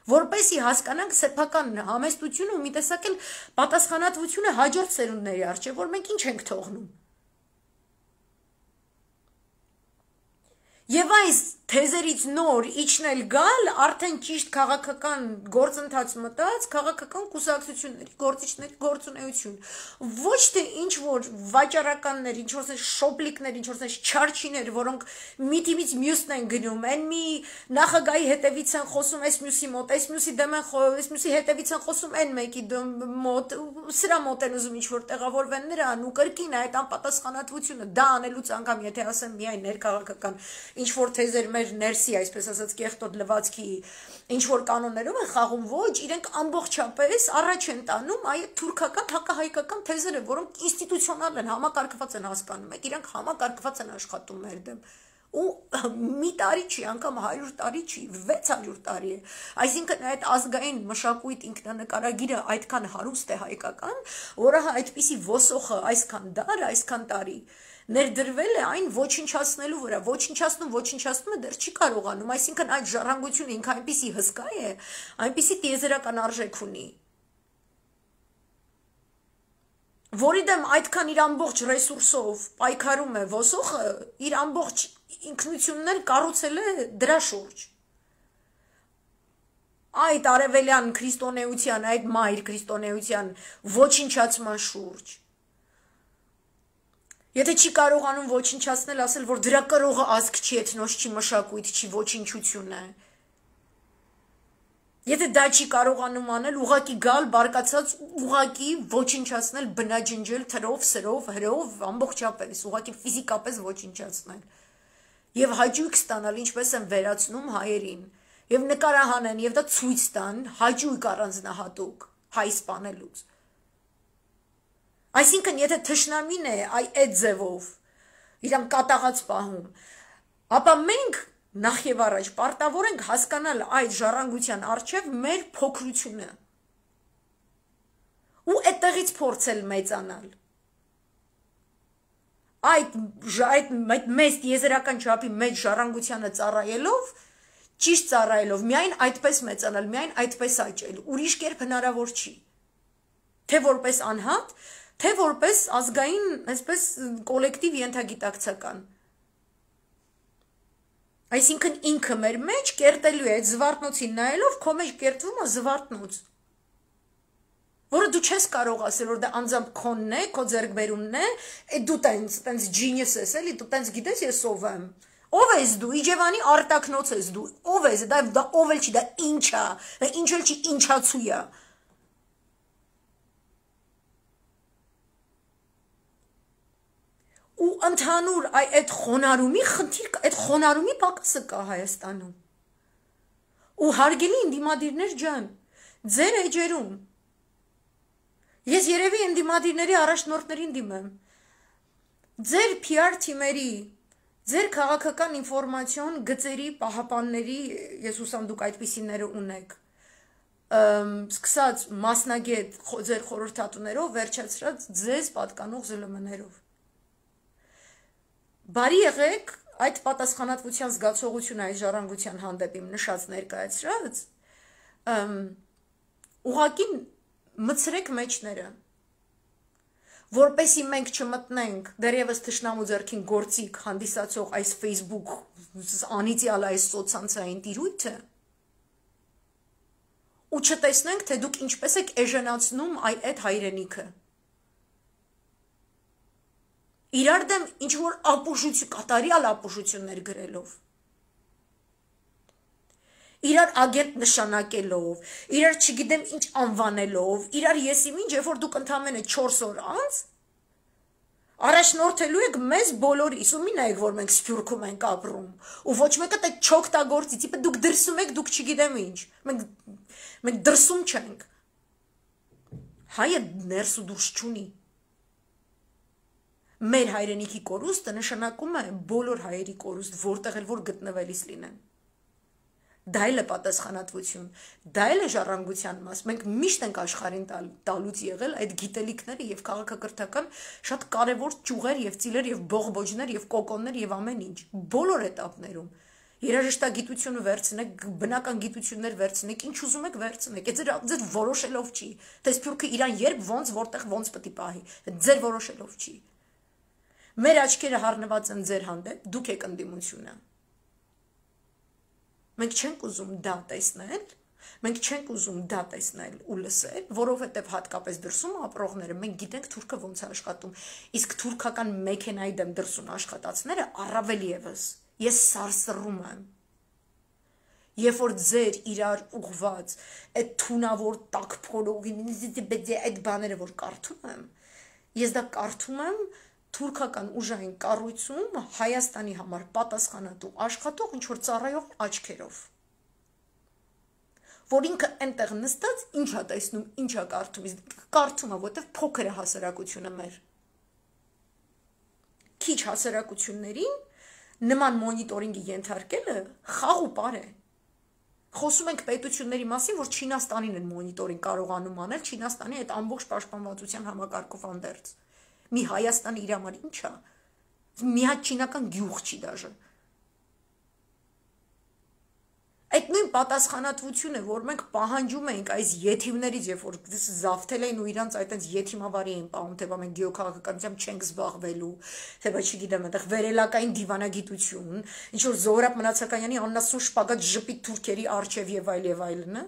որպեսզի հասկանանք սեփական համեստությունը ու մի տեսակ էլ պատասխանատվությունը հաջորդ սերունդների առջև, որ մենք ինչ ենք թողնում։ Եվ այս թեզերից նոր իջնել գալ արդեն ճիշտ քաղաքական գործընթաց մտած, քաղաքական կուսակցությունների, գործիչների գործունեություն։ Ոչ թե ինչ որ վաճառականներ, ինչ որ շոպլիկներ, ինչ որ չարչիներ, որոնք մի թիմից մյուսն են գնում, այն մի նախագահի հետևից են խոսում այս մյուսի մոտ, այս մյուսի դեմ են այս մյուսի հետևից են խոսում այն մեկի մոտ, սրա մոտ են ուզում ինչ որ տեղավորվեն նրան ու կրկին այդ անպատասխանատվությունը դա անելուց անգամ եթե ասեմ միայն ներքաղաքական ինչ որ թեզեր մեր ներսի, այսպես ասած, կեղտոտ լվացքի ինչ որ կանոններով են խաղում, ոչ, իրենք ամբողջապես առաջ են տանում այդ թուրքական հակահայկական թեզերը, որոնք ինստիտուցիոնալ են, համակարգված են հասկանում եք, իրենք համակարգված են աշխատում մեր դեմ։ Ու մի տարի չի, անգամ 100 տարի չի, 600 տարի է։ Այսինքն այդ ազգային մշակույթ ինքնանկարագիրը այդքան հարուստ է հայկական, որը այդպիսի ոսոխը այսքան դար, այսքան տարի ներդրվել է այն ոչնչացնելու վրա, ոչնչացնում է դեռ չի կարողանում, այսինքն այդ ժառանգությունը ինքը այնպիսի հսկա է, այնպիսի տիեզերական արժեք ունի, որի դեմ այդքան իր ամբողջ ռեսուրսով պայքարում է ոսոխը, իր ամբողջ ինքնությունն էլ կառուցել է դրա շուրջ։ Այդ արևելյան քրիստոնեության, այդ մայր քրիստոնեության ոչնչացման շուրջ։ Եթե չի կարողանում ոչնչացնել, ասել, որ դրա կրողը ազգ չի, էթնոս չի, մշակույթ չի, ոչնչություն է։ Եթե դա չի կարողանում անել, ուղակի գալ, բարկացած, ուղակի ոչնչացնել, բնաջնջել, թրով, սրով, հրով, ամբողջապես, ուղակի ֆիզիկապես ոչնչացնել։ Եվ հաճույք ստանալ, ինչպես են վերացնում հայերին, եւ նկարահանեն, եւ դա ցույց տան, հաճույք առանձնահատուկ հայ սպանելուց։ Այսինքն, եթե թշնամին է այդ ձևով իրան կատաղած պահում, ապա մենք նախ եւ առաջ պարտավոր ենք հասկանալ այդ ժառանգության առջև մեր փոքրությունը ու այդտեղից փորձել մեծանալ։ Այդ մեծ տիեզերական չափի մեծ ժառանգությանը ծառայելով, ճիշտ ծառայելով, միայն այդպես մեծանալ, միայն այդպես աճել, ուրիշ կերպ հնարավոր չի։ Թե որպես անհատ, թե որպես ազգային, այսպես կոլեկտիվ ենթագիտակցական։ Այսինքն ինքը մեր մեջ կերտելու է այդ Զվարթնոցին նայելով, քո մեջ կերտվում է Զվարթնոց, որը դու չես կարող ասել, որ դա անձամբ քոնն է, քո ձեռքբերումն է, դու տենց ջինիոս ես, էլի, դու տենց գիտես ես ով եմ։ Ով ես դու, Իջևանի արտակնոց ես դու, ով ես, դա ով էլ չի, դա ինչ է, դա ինչ էլ չի, ինչացու է։ Ու ընդհանուր այդ խոնարհումի խնդիր, այդ խոնարհումի պակասը կա Հայաստանում։ Ու հարգելի ընդդիմադիրներ ջան, ձեր էջերում ես երևի ընդդիմադիրների առաջնորդներին դիմեմ։ Ձեր PR թիմերի, ձեր քաղաքական ինֆորմացիոն գծերի պահապանների, ես հուսամ դուք այդպիսիները ունեք, սկսած մասնագետ ձեր խորհրդատուներով, վերջացրած ձեզ պատկանող ԶԼՄ-ներով։ Բարի եղեք այդ պատասխանատվության զգացողությունը այս ժառանգության հանդեպ իմ նշած ներկայացրած ուղղակի մցրեք մեջները, որպեսի մենք չմտնենք դեռևս թշնամու ձեռքին գործիք հանդիսացող այս Facebook անիծյալ այս սոցցանցային տիրույթը ու չտեսնենք, թե դուք ինչպես եք էժանացնում այդ հայրենիքը։ Իրար դեմ ինչ-որ ապուշություն, կատարյալ ապուշություններ գրելով, իրար ագենտ նշանակելով, իրար չգիտեմ ինչ անվանելով, իրար եսիմինչ, երբ որ դուք ընդամենը 4 օր անց առաջնորդելու եք մեզ բոլորիս, ու մի նայեք, որ մենք Սփյուռքում ենք ապրում, ու ոչ մեկը դե չօգտագործի, տիպը դուք դրսում եք, դուք չգիտեմ ինչ, մենք դրսում չենք, հայը ներս ու դուրս չունի, մեր հայրենիքի կորուստը նշանակում է բոլոր հայերի կորուստ, որտեղ էլ որ գտնվելիս լինեն, դա էլ է պատասխանատվություն, դա էլ է ժառանգության մաս, մենք միշտ ենք աշխարհին տալուց եղել այդ գիտելիքները եւ քաղաքակրթական շատ կարեւոր ճյուղեր եւ ծիլեր եւ բողբոջներ եւ կոկոններ եւ ամեն ինչ, բոլոր էտապներում, երաժշտագիտությունը վերցնեք, բնական գիտություններ վերցնեք, ինչ ուզում եք վերցնեք, ձեր որոշելով չի, թե Սփյուռքը իրան երբ ոնց որտեղ ոնց պետք է պահի, ձեր որոշելով չի, մեր աչքերը հառնված են ձեր հանդեպ, դուք եք ընդդիմությունը, մենք չենք ուզում դա տեսնել, մենք չենք ուզում դա տեսնել ու լսել, որովհետև հատկապես դրսում ապրողները մենք գիտենք թուրքը ոնց է աշխատում, իսկ թուրքական մեքենայի դեմ դրսում աշխատածները առավել եւս, ես սարսռում եմ, երբ որ ձեր իրար ուղված այդ թունավոր տաք փորողին այդ բաները որ կարդում եմ, ես դա կարդում եմ թուրքական ուժային կառույցում Հայաստանի համար պատասխանատու աշխատող ինչ-որ ծառայող աչքերով, որ ինքը այնտեղ նստած ինչ է տեսնում, ինչ է կարդում է, որտեղ փոքր է հասարակությունը մեր, քիչ հասարակություններին նման մոնիտորինգի ենթարկելը խաղ ու պար է, խոսում ենք պետությունների մասին, որ Չինաստանին են մոնիտորինգ կարողանում անել, Չինաստանի այդ ամբողջ պաշտպանվածության համակարգով անդերձ, մի Հայաստանը իր համար ինչ է, մի հատ չինական գյուղ չի դաժե, այդ նույն պատասխանատվությունը, որ մենք պահանջում ենք այս եթիմներից, երբ որ զավթել էին ու իրանց այտենց եթիմավարի էին պահում, թե մենք գեոքաղաքականությամբ չենք զբաղվելու, թե չգիտեմ, այդտեղ վերելակային դիվանագիտություն, ինչ որ Զոհրաբ Մնացականյանի աննասուն շպագատ ժպիտ թուրքերի արչև եւ այլն,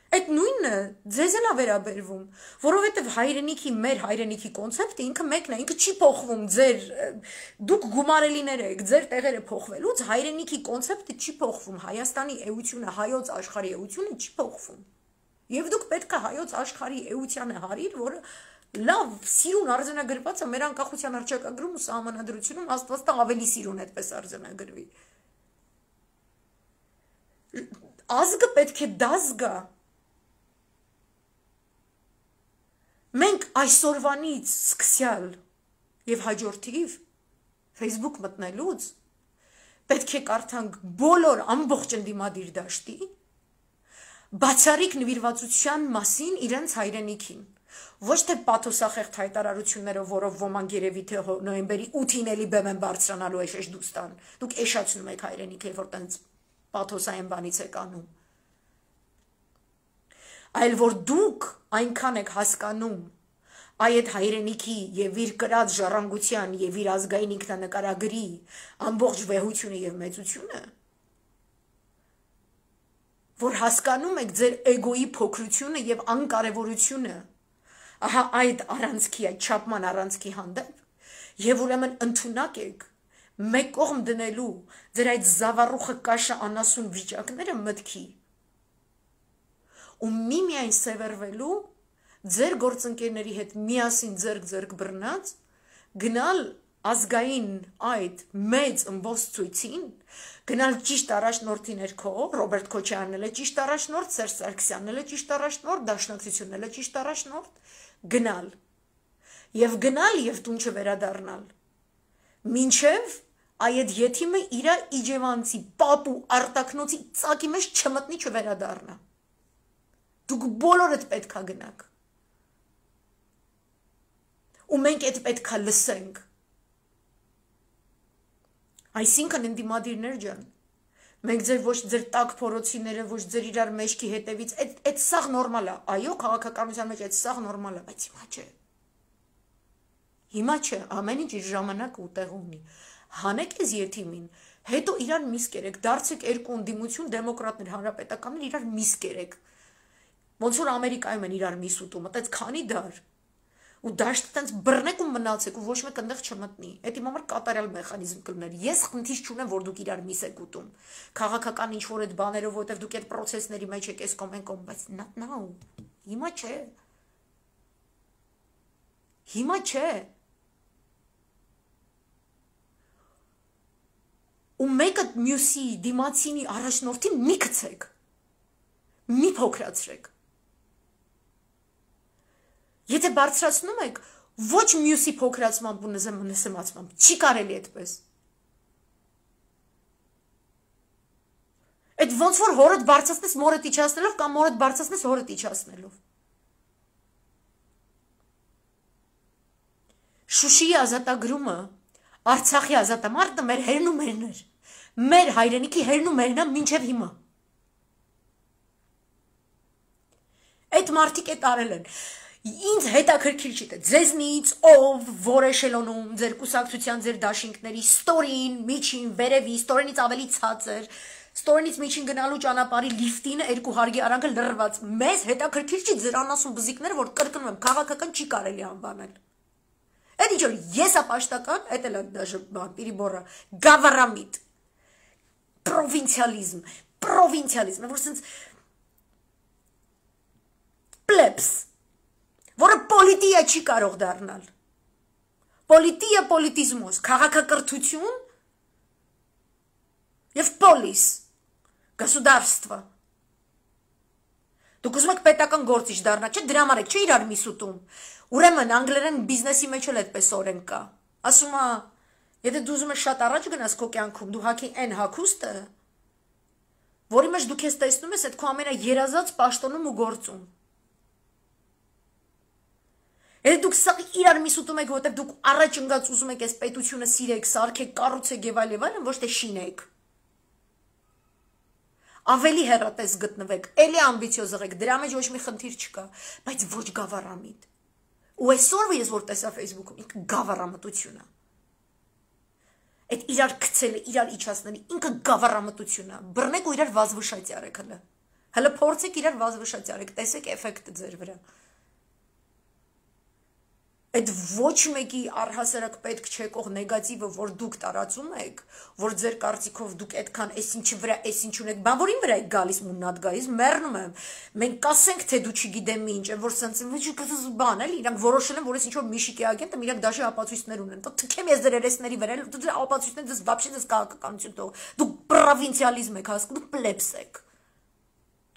այդ նույնը ձեզ էլ է վերաբերվում, որովհետև հայրենիքի, մեր հայրենիքի կոնցեպտը ինքը մեկն է, ինքը չի փոխվում, դուք գումարելիներ եք, ձեր տեղերը փոխվելուց հայրենիքի կոնցեպտը չի փոխվում, Հայաստանի էությունը, հայոց աշխարհի էությունը չի փոխվում։ Եվ դուք պետք է հայոց աշխարհի էությանը հարիր, որը լավ սիրուն արձանագրված է մեր անկախության հռչակագրում ու սահմանադրությունում, Աստված տա ավելի սիրուն այդպես արձանագրվի։ Ազգը պետք է դաս գա։ Մենք այսօրվանից սկսյալ եւ հաջորդիվ Facebook մտնելուց պետք է կարդանք բոլոր ամբողջ ընդդիմադիր դաշտի բացառիկ նվիրվածության մասին իրենց հայրենիքին, ոչ թե պաթոսախեղտ հայտարարություններով, որով ոմանք երևի թե նոյեմբերի 8-ին էլի բեմ են բարձրանալու էշ դուստան, դուք էշացնում եք հայրենիքը, որ տենց պաթոսային բանից եք անում, այլ որ դուք այնքան եք հասկանում այդ հայրենիքի եւ իր կրած ժառանգության եւ իր ազգային ինքնանկարագրի ամբողջ վեհությունը եւ մեծությունը, որ հասկանում եք ձեր էգոյի փոքրությունը եւ անկարևորությունը, ահա այդ առանցքի, այդ չափման առանցքի հանդեպ, եւ ուրեմն ընդունակ եք մեկ կողմ դնելու ձեր այդ զավառուխը կաշը անասուն վիճակները մտքի ու միմիայն սևեռվելու ձեր գործընկերների հետ միասին ձեռք բռնած գնալ ազգային այդ մեծ ըմբոստ ցույցին, գնալ ճիշտ առաջնորդի ներքո, Ռոբերտ Քոչարյանն էլ է ճիշտ առաջնորդ, Սերժ Սարգսյանն էլ է ճիշտ առաջնորդ, Դաշնակցությունն էլ է ճիշտ առաջնորդ, գնալ եւ տուն չվերադառնալ։ Մինչեւ այդ եթիմը իր իջևանցի պապու արտակնոցի ծակի մեջ չմտնի չվերադառնա։ Դուք բոլորդ պետքա գնաք։ Ու մենք այդ պետքա լսենք։ Այսինքն ընդդիմադիրներ ջան, մենք ձեր ոչ ձեր տակ փորոցիները, ոչ ձեր իրար մեջքի հետևից, այդ սաղ նորմալ է, այո, քաղաքականության մեջ այդ սաղ նորմալ է, բայց հիմա չէ։ Հիմա չէ, ամեն ինչ իր ժամանակը ու տեղ ունի։ Հանեք ես եթիմին, հետո իրար միս կերեք, դարձեք երկու ընդդիմություն, դեմոկրատներ, հանրապետականներ իրար միս կերեք։ Ոնց որ Ամերիկայում են իրար միս ուտում, այդպես քանի դար։ Ու դաշտը տենց բռնեք ու մնացեք ու ոչ մեկ այնտեղ չմտնի։ Էդի համար կատարյալ մեխանիզմ կլներ։ Ես խնդիր չունեմ, որ դուք իրար միս եք ուտում։ Քաղաքական ինչ որ այդ բաներով, որտեղ դուք այդ process-ների մեջ եք, էս կողմ են կողմ, բայց not now։ Հիմա չէ։ Հիմա չէ։ Ու մեկը մյուսի դիմացինի առաջնորդին մի գցեք։ Մի փոքրացրեք։ Եթե բարձրացնում եք, ոչ մյուսի փոքրացմամբ ու նսեմացմամբ, չի կարելի այդպես։ Այդ ոնց որ հորդ բարձրացնես մորդ իջացնելով կամ մորդ բարձրացնես հորդ իջացնելով։ Շուշիի ազատագրումը, Արցախի ազատամարտը մեր հերն ու մերն էր։ Մեր հայրենիքի հերն ու մերն է մինչև հիմա։ Այդ մարդիկ այդ արել են։ Ինձ հետաքրքիր չի թե ձեզնից ով որ էշելոնում ձեր կուսակցության ձեր դաշինքների ստորին, միջին, վերևի, ստորինից ավելի ցածր, ստորինից միջին գնալու ճանապարհի լիֆտին երկու հարգի արանքը լրված։ Մեզ հետաքրքիր չի ձեր անասուն բզիկները, որ կրկնում եմ, քաղաքական չի կարելի անվանել։ Այդ ինչ որ ես ապաշտական, այդ էլ է դաժե բան, բորա, գավառամիտ, պրովինցիալիզմ, որ սենց պլեբս, որը պոլիտիա չի կարող դառնալ։ Պոլիտիա պոլիտիզմոս, քաղաքակրթություն եւ պոլիս, գосударство։ Դուք ուզում եք պետական գործիչ դառնալ, չէ՞ դրա համար եք, չէ՞ իրար միս ուտում։ Ուրեմն անգլերեն բիզնեսի մեջ էլ այդպես օրենք կա։ Ասում է, եթե դու ուզում ես շատ առաջ գնաս քո կյանքում, դու հագի այն հագուստը, որի մեջ դու քեզ տեսնում ես այդ քո ամենաերազած պաշտոնում ու գործում։ Եթե դուք սա իրար միս ուտում եք, որտեղ դուք առաջ ընկած ուզում եք այս պետությունը սիրեք, սարքեք, կառուցեք եւ այլ, ոչ թե շինեք։ Ավելի հեռատես գտնվեք, էլի ամբիցիոզ եղեք, դրա մեջ ոչ մի խնդիր չկա, բայց ոչ գավառամիտ։ Ու այսօր ես որ տեսա Facebook-ում, ինքը գավառամտություն է։ Այդ իրար գցելը, իրար իջացնելը, ինքը գավառամտություն է։ Բռնեք ու իրար վազվշած արեք հələ։ Հələ փորձեք իրար վազվշած արեք, տեսեք էֆեկտը ձեր վրա։ Այդ ոչ մեկի առհասարակ պետք չեկող նեգատիվը, որ դուք տարածում եք, որ ձեր կարծիքով դուք այդքան էս ինչի վրա, էս ինչ ունեք, բան որին վրա եք գալիս մուննատ գալիս, մեռնում եմ։ Մենք կասենք, թե դու չգիտեմ ինչ, որ սենց բան էլի, իրանք որոշել են, որ էս ինչ որ Միշիկի ագենտը, իրանք դաշի ապացույցներ ունեն։ Թքեմ ես ձեր երեսների վրա, դու ապացույցներ դες вообще դες քաղաքականություն տող։ Դու պրովինցիալիզմ եք հասկանում, դու պլեբս եք։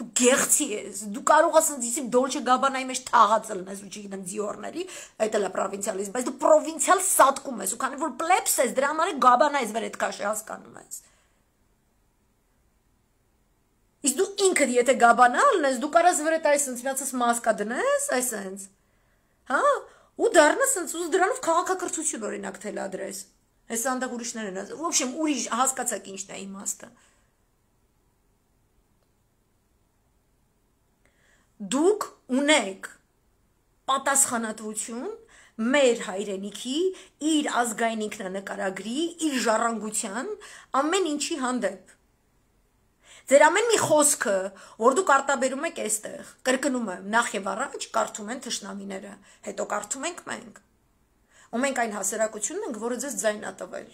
Դու գեղցի ես, դու կարող ես ինձ Դոլչե Գաբանայի մեջ թաղածել ես ու չգիտեմ ձիորների, այդ էլ է պրովինցիալիզմ, բայց դու պրովինցիալ սատկում ես, ու քանի որ պլեբս ես, դրա համար է Գաբանայից վեր այդ քաշի հասկանում ես։ Իսկ դու ինքդ եթե Գաբանա ալնես, դու կարաս վեր այդ այսպես միացած մասկա դնես, այսպես։ Հա, ու դառնաս ինձ ու դրանով քաղաքակրթություն օրինակ թելադրես։ Հեսա անդակ ուրիշներ են ասում։ В общем, ուրիշ հասկացաք ինչն է իմաստը։ Դուք ունեք պատասխանատվություն մեր հայրենիքի, իր ազգային ինքնանկարագրի, իր ժառանգության, ամեն ինչի հանդեպ։ Ձեր ամեն մի խոսքը, որ դուք արտաբերում եք այստեղ, կրկնում եմ, նախ եւ առաջ կարդում են թշնամիները, հետո կարդում ենք մենք։ Ու մենք այն հասարակությունն ենք, որը ձեզ ձայն ա տվել։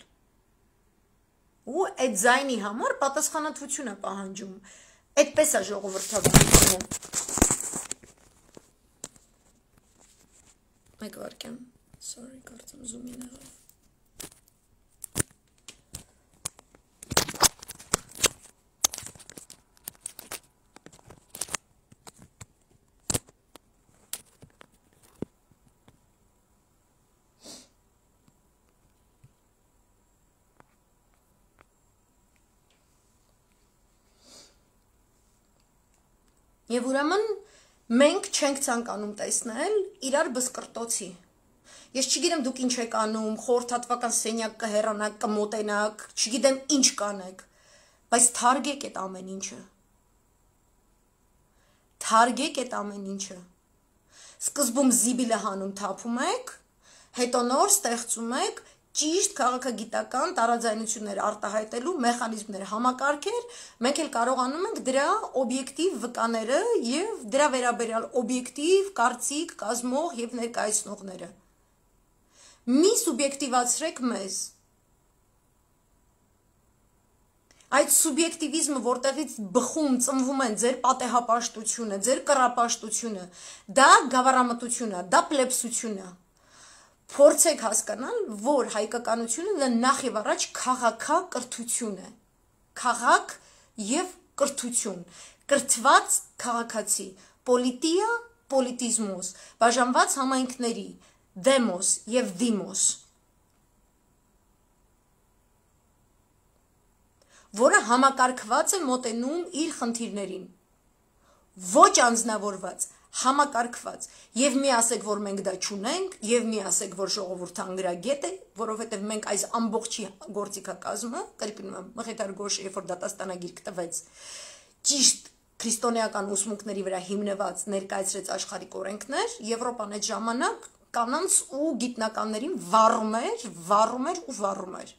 Ու այդ ձայնի համար պատասխանատվություն է պահանջում։ Այդպես է ժողովրդավարությունը։ Մեկ վարքյան, sorry, կարծեմ զումին եղավ։ Եվ ուրեմն մենք չենք ցանկանում տեսնել իրար բսկրտոցի։ Ես չգիտեմ դուք ինչ եք անում, խորհրդատվական սենյակ կհեռանաք, կմոտենաք, չգիտեմ ինչ կանեք, բայց թարգեք այդ ամեն ինչը։ Թարգեք այդ ամեն ինչը։ Սկզբում զիբիլը հանում թափում եք, հետո նոր ստեղծում եք ճիշտ քաղաքագիտական տարաձայնություններ արտահայտելու մեխանիզմներ, համակարգեր, մենք էլ կարողանում ենք դրա օբյեկտիվ վկաները եւ դրա վերաբերյալ օբյեկտիվ կարծիք կազմող եւ ներկայացնողները։ Մի սուբյեկտիվացրեք մեզ։ Այդ սուբյեկտիվիզմը, որտեղից բխում, ծնվում են ձեր պատեհապաշտությունը, ձեր կռապաշտությունը, դա գավառամտություն է, դա պլեբսություն է։ Փորձեք հասկանալ, որ հայկականությունը դա նախ եւ առաջ քաղաքակրթություն է։ Քաղաք եւ կրթություն, կրթված քաղաքացի, պոլիտիա, պոլիտիզմոս, բաժանված համայնքների, դեմոս եւ դիմոս, որը համակարգված է մոտենում իր խնդիրներին, ոչ անձնավորված, համակարգված, եւ մի ասեք, որ մենք դա չունենք, եւ մի ասեք, որ ժողովուրդը անգրագետ է, որովհետեւ մենք այս ամբողջի գործիքակազմը, կրկնում եմ, Մխիթար Գոշը, երբ որ դատաստանագիր կտվեց, ճիշտ քրիստոնեական ուսմունքների վրա հիմնված ներկայացրեց աշխարհիկ օրենքներ, Եվրոպան այդ ժամանակ կանանց ու գիտնականներին վառում էր։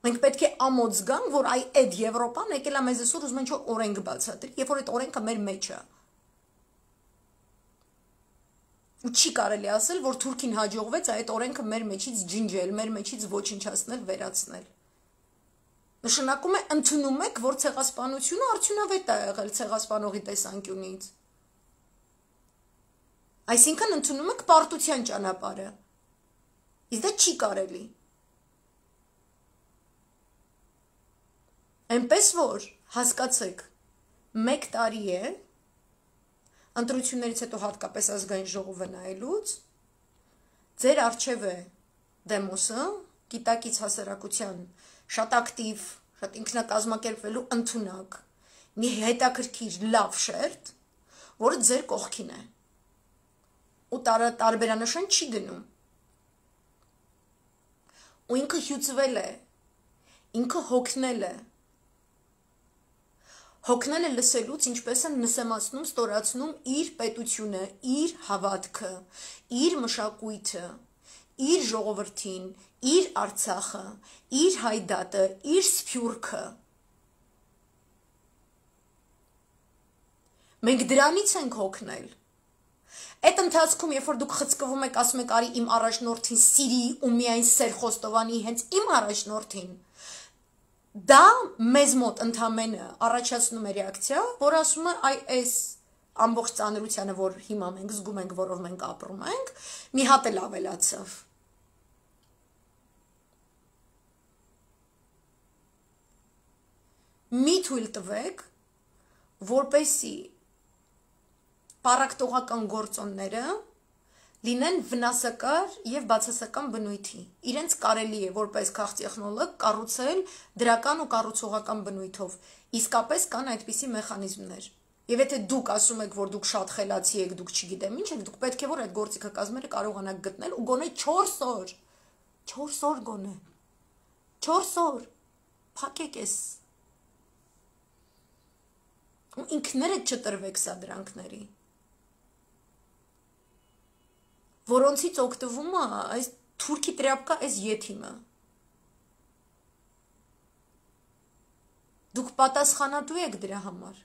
Մենք պետք է ամոց գանք, որ այդ Եվրոպան եկել է մեզ այսօր ուզում են ինչ-որ օրենք բացատրի, երբ որ այդ օրենքը մեր մեջ է։ Ու չի կարելի ասել, որ Թուրքին հաջողվեց այդ օրենքը մեր մեջից ջնջել, մեր մեջից ոչնչացնել, վերացնել։ Նշանակում է ընդունում եք, որ ցեղասպանությունը արդյունավետ է եղել ցեղասպանողի տեսանկյունից։ Այսինքն ընդունում եք պարտության ճանապարհը։ Իսկ դա չի կարելի։ Այնպես որ հասկացեք, 1 տարի է ընտրություններից հետո հատկապես ազգային ժողովը նայելուց, ձեր առջև է դեմոսը, գիտակից հասարակության շատ ակտիվ, շատ ինքնակազմակերպվելու ընդունակ, մի հետաքրքիր լավ շերտ, որը ձեր կողքին է, ու տարբերանշան չի դնում, ու ինքը հյուծվել է, ինքը հոգնել է, հոգնելը լսելուց ինչպես են նսեմացնում, ստորացնում իր պետությունը, իր հավատքը, իր մշակույթը, իր ժողովրդին, իր Արցախը, իր հայդատը, իր սփյուռքը։ Մենք դրանից ենք հոգնել։ Այդ ընթացքում, երբ որ դուք խցկվում եք, ասում եք, արի իմ առաջնորդին սիրի ու միայն սեր խոստովանի հենց իմ առաջնորդին, դա մեզ մոտ ընդամենը առաջացնում է ռեակցիա, որ ասում է, այ այս ամբողջ ծանրությանը, որ հիմա մենք զգում ենք, որով մենք ապրում ենք, մի հատ էլ ավելացավ։ Մի թույլ տվեք, որպեսզի պառակտողական գործոնները լինեն վնասակար եւ բացասական բնույթի։ Իրենց կարելի է որպես քաղտեխնոլոգ կառուցել դրական ու կառուցողական բնույթով։ Իսկապես կան այդպիսի մեխանիզմներ։ Եվ եթե դուք ասում եք, որ դուք շատ խելացի եք, դուք չգիտեմ ինչ եք, դուք պետք է որ այդ գործիքակազմերը կարողանաք գտնել ու գոնե 4 օր։ 4 օր գոնե։ 4 օր։ Փակեք էս։ Ու ինքներդ չտրվեք սա դրանքների։ Որոնցից օգտվում է այս թուրքի տրապկա այս եթիմը։ Դուք պատասխանատու եք դրա համար։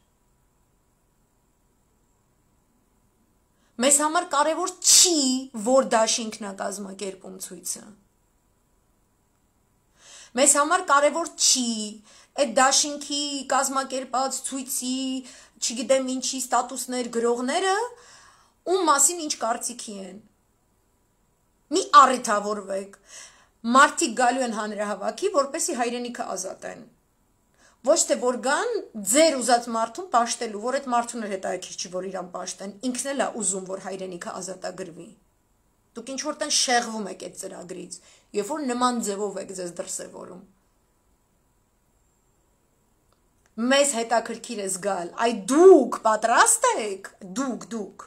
Մեզ համար կարևոր չի, որ դաշինքն է կազմակերպում ցույցը։ Մեզ համար կարևոր չի այդ դաշինքի կազմակերպած ցույցի, չգիտեմ ինչի ստատուսներ գրողները, ում մասին ինչ կարծիքի են։ Մի առիթավորվեք, մարդիկ գալու են հանրահավաքի, որպեսի հայրենիքը ազատեն։ Ոչ թե որ գան ձեր ուզած մարդուն պաշտելու, որ այդ մարդուն էլ հետաքրքիր չի, որ իրան պաշտեն, ինքն էլ է ուզում, որ հայրենիքը ազատագրվի։ Դուք ինչ որ տեն շեղվում եք այդ ծրագրից, երբ որ նման ձևով եք ձեզ դրսևորում։ Մեզ հետաքրքիր է զգալ, այ դուք պատրաստ եք, դուք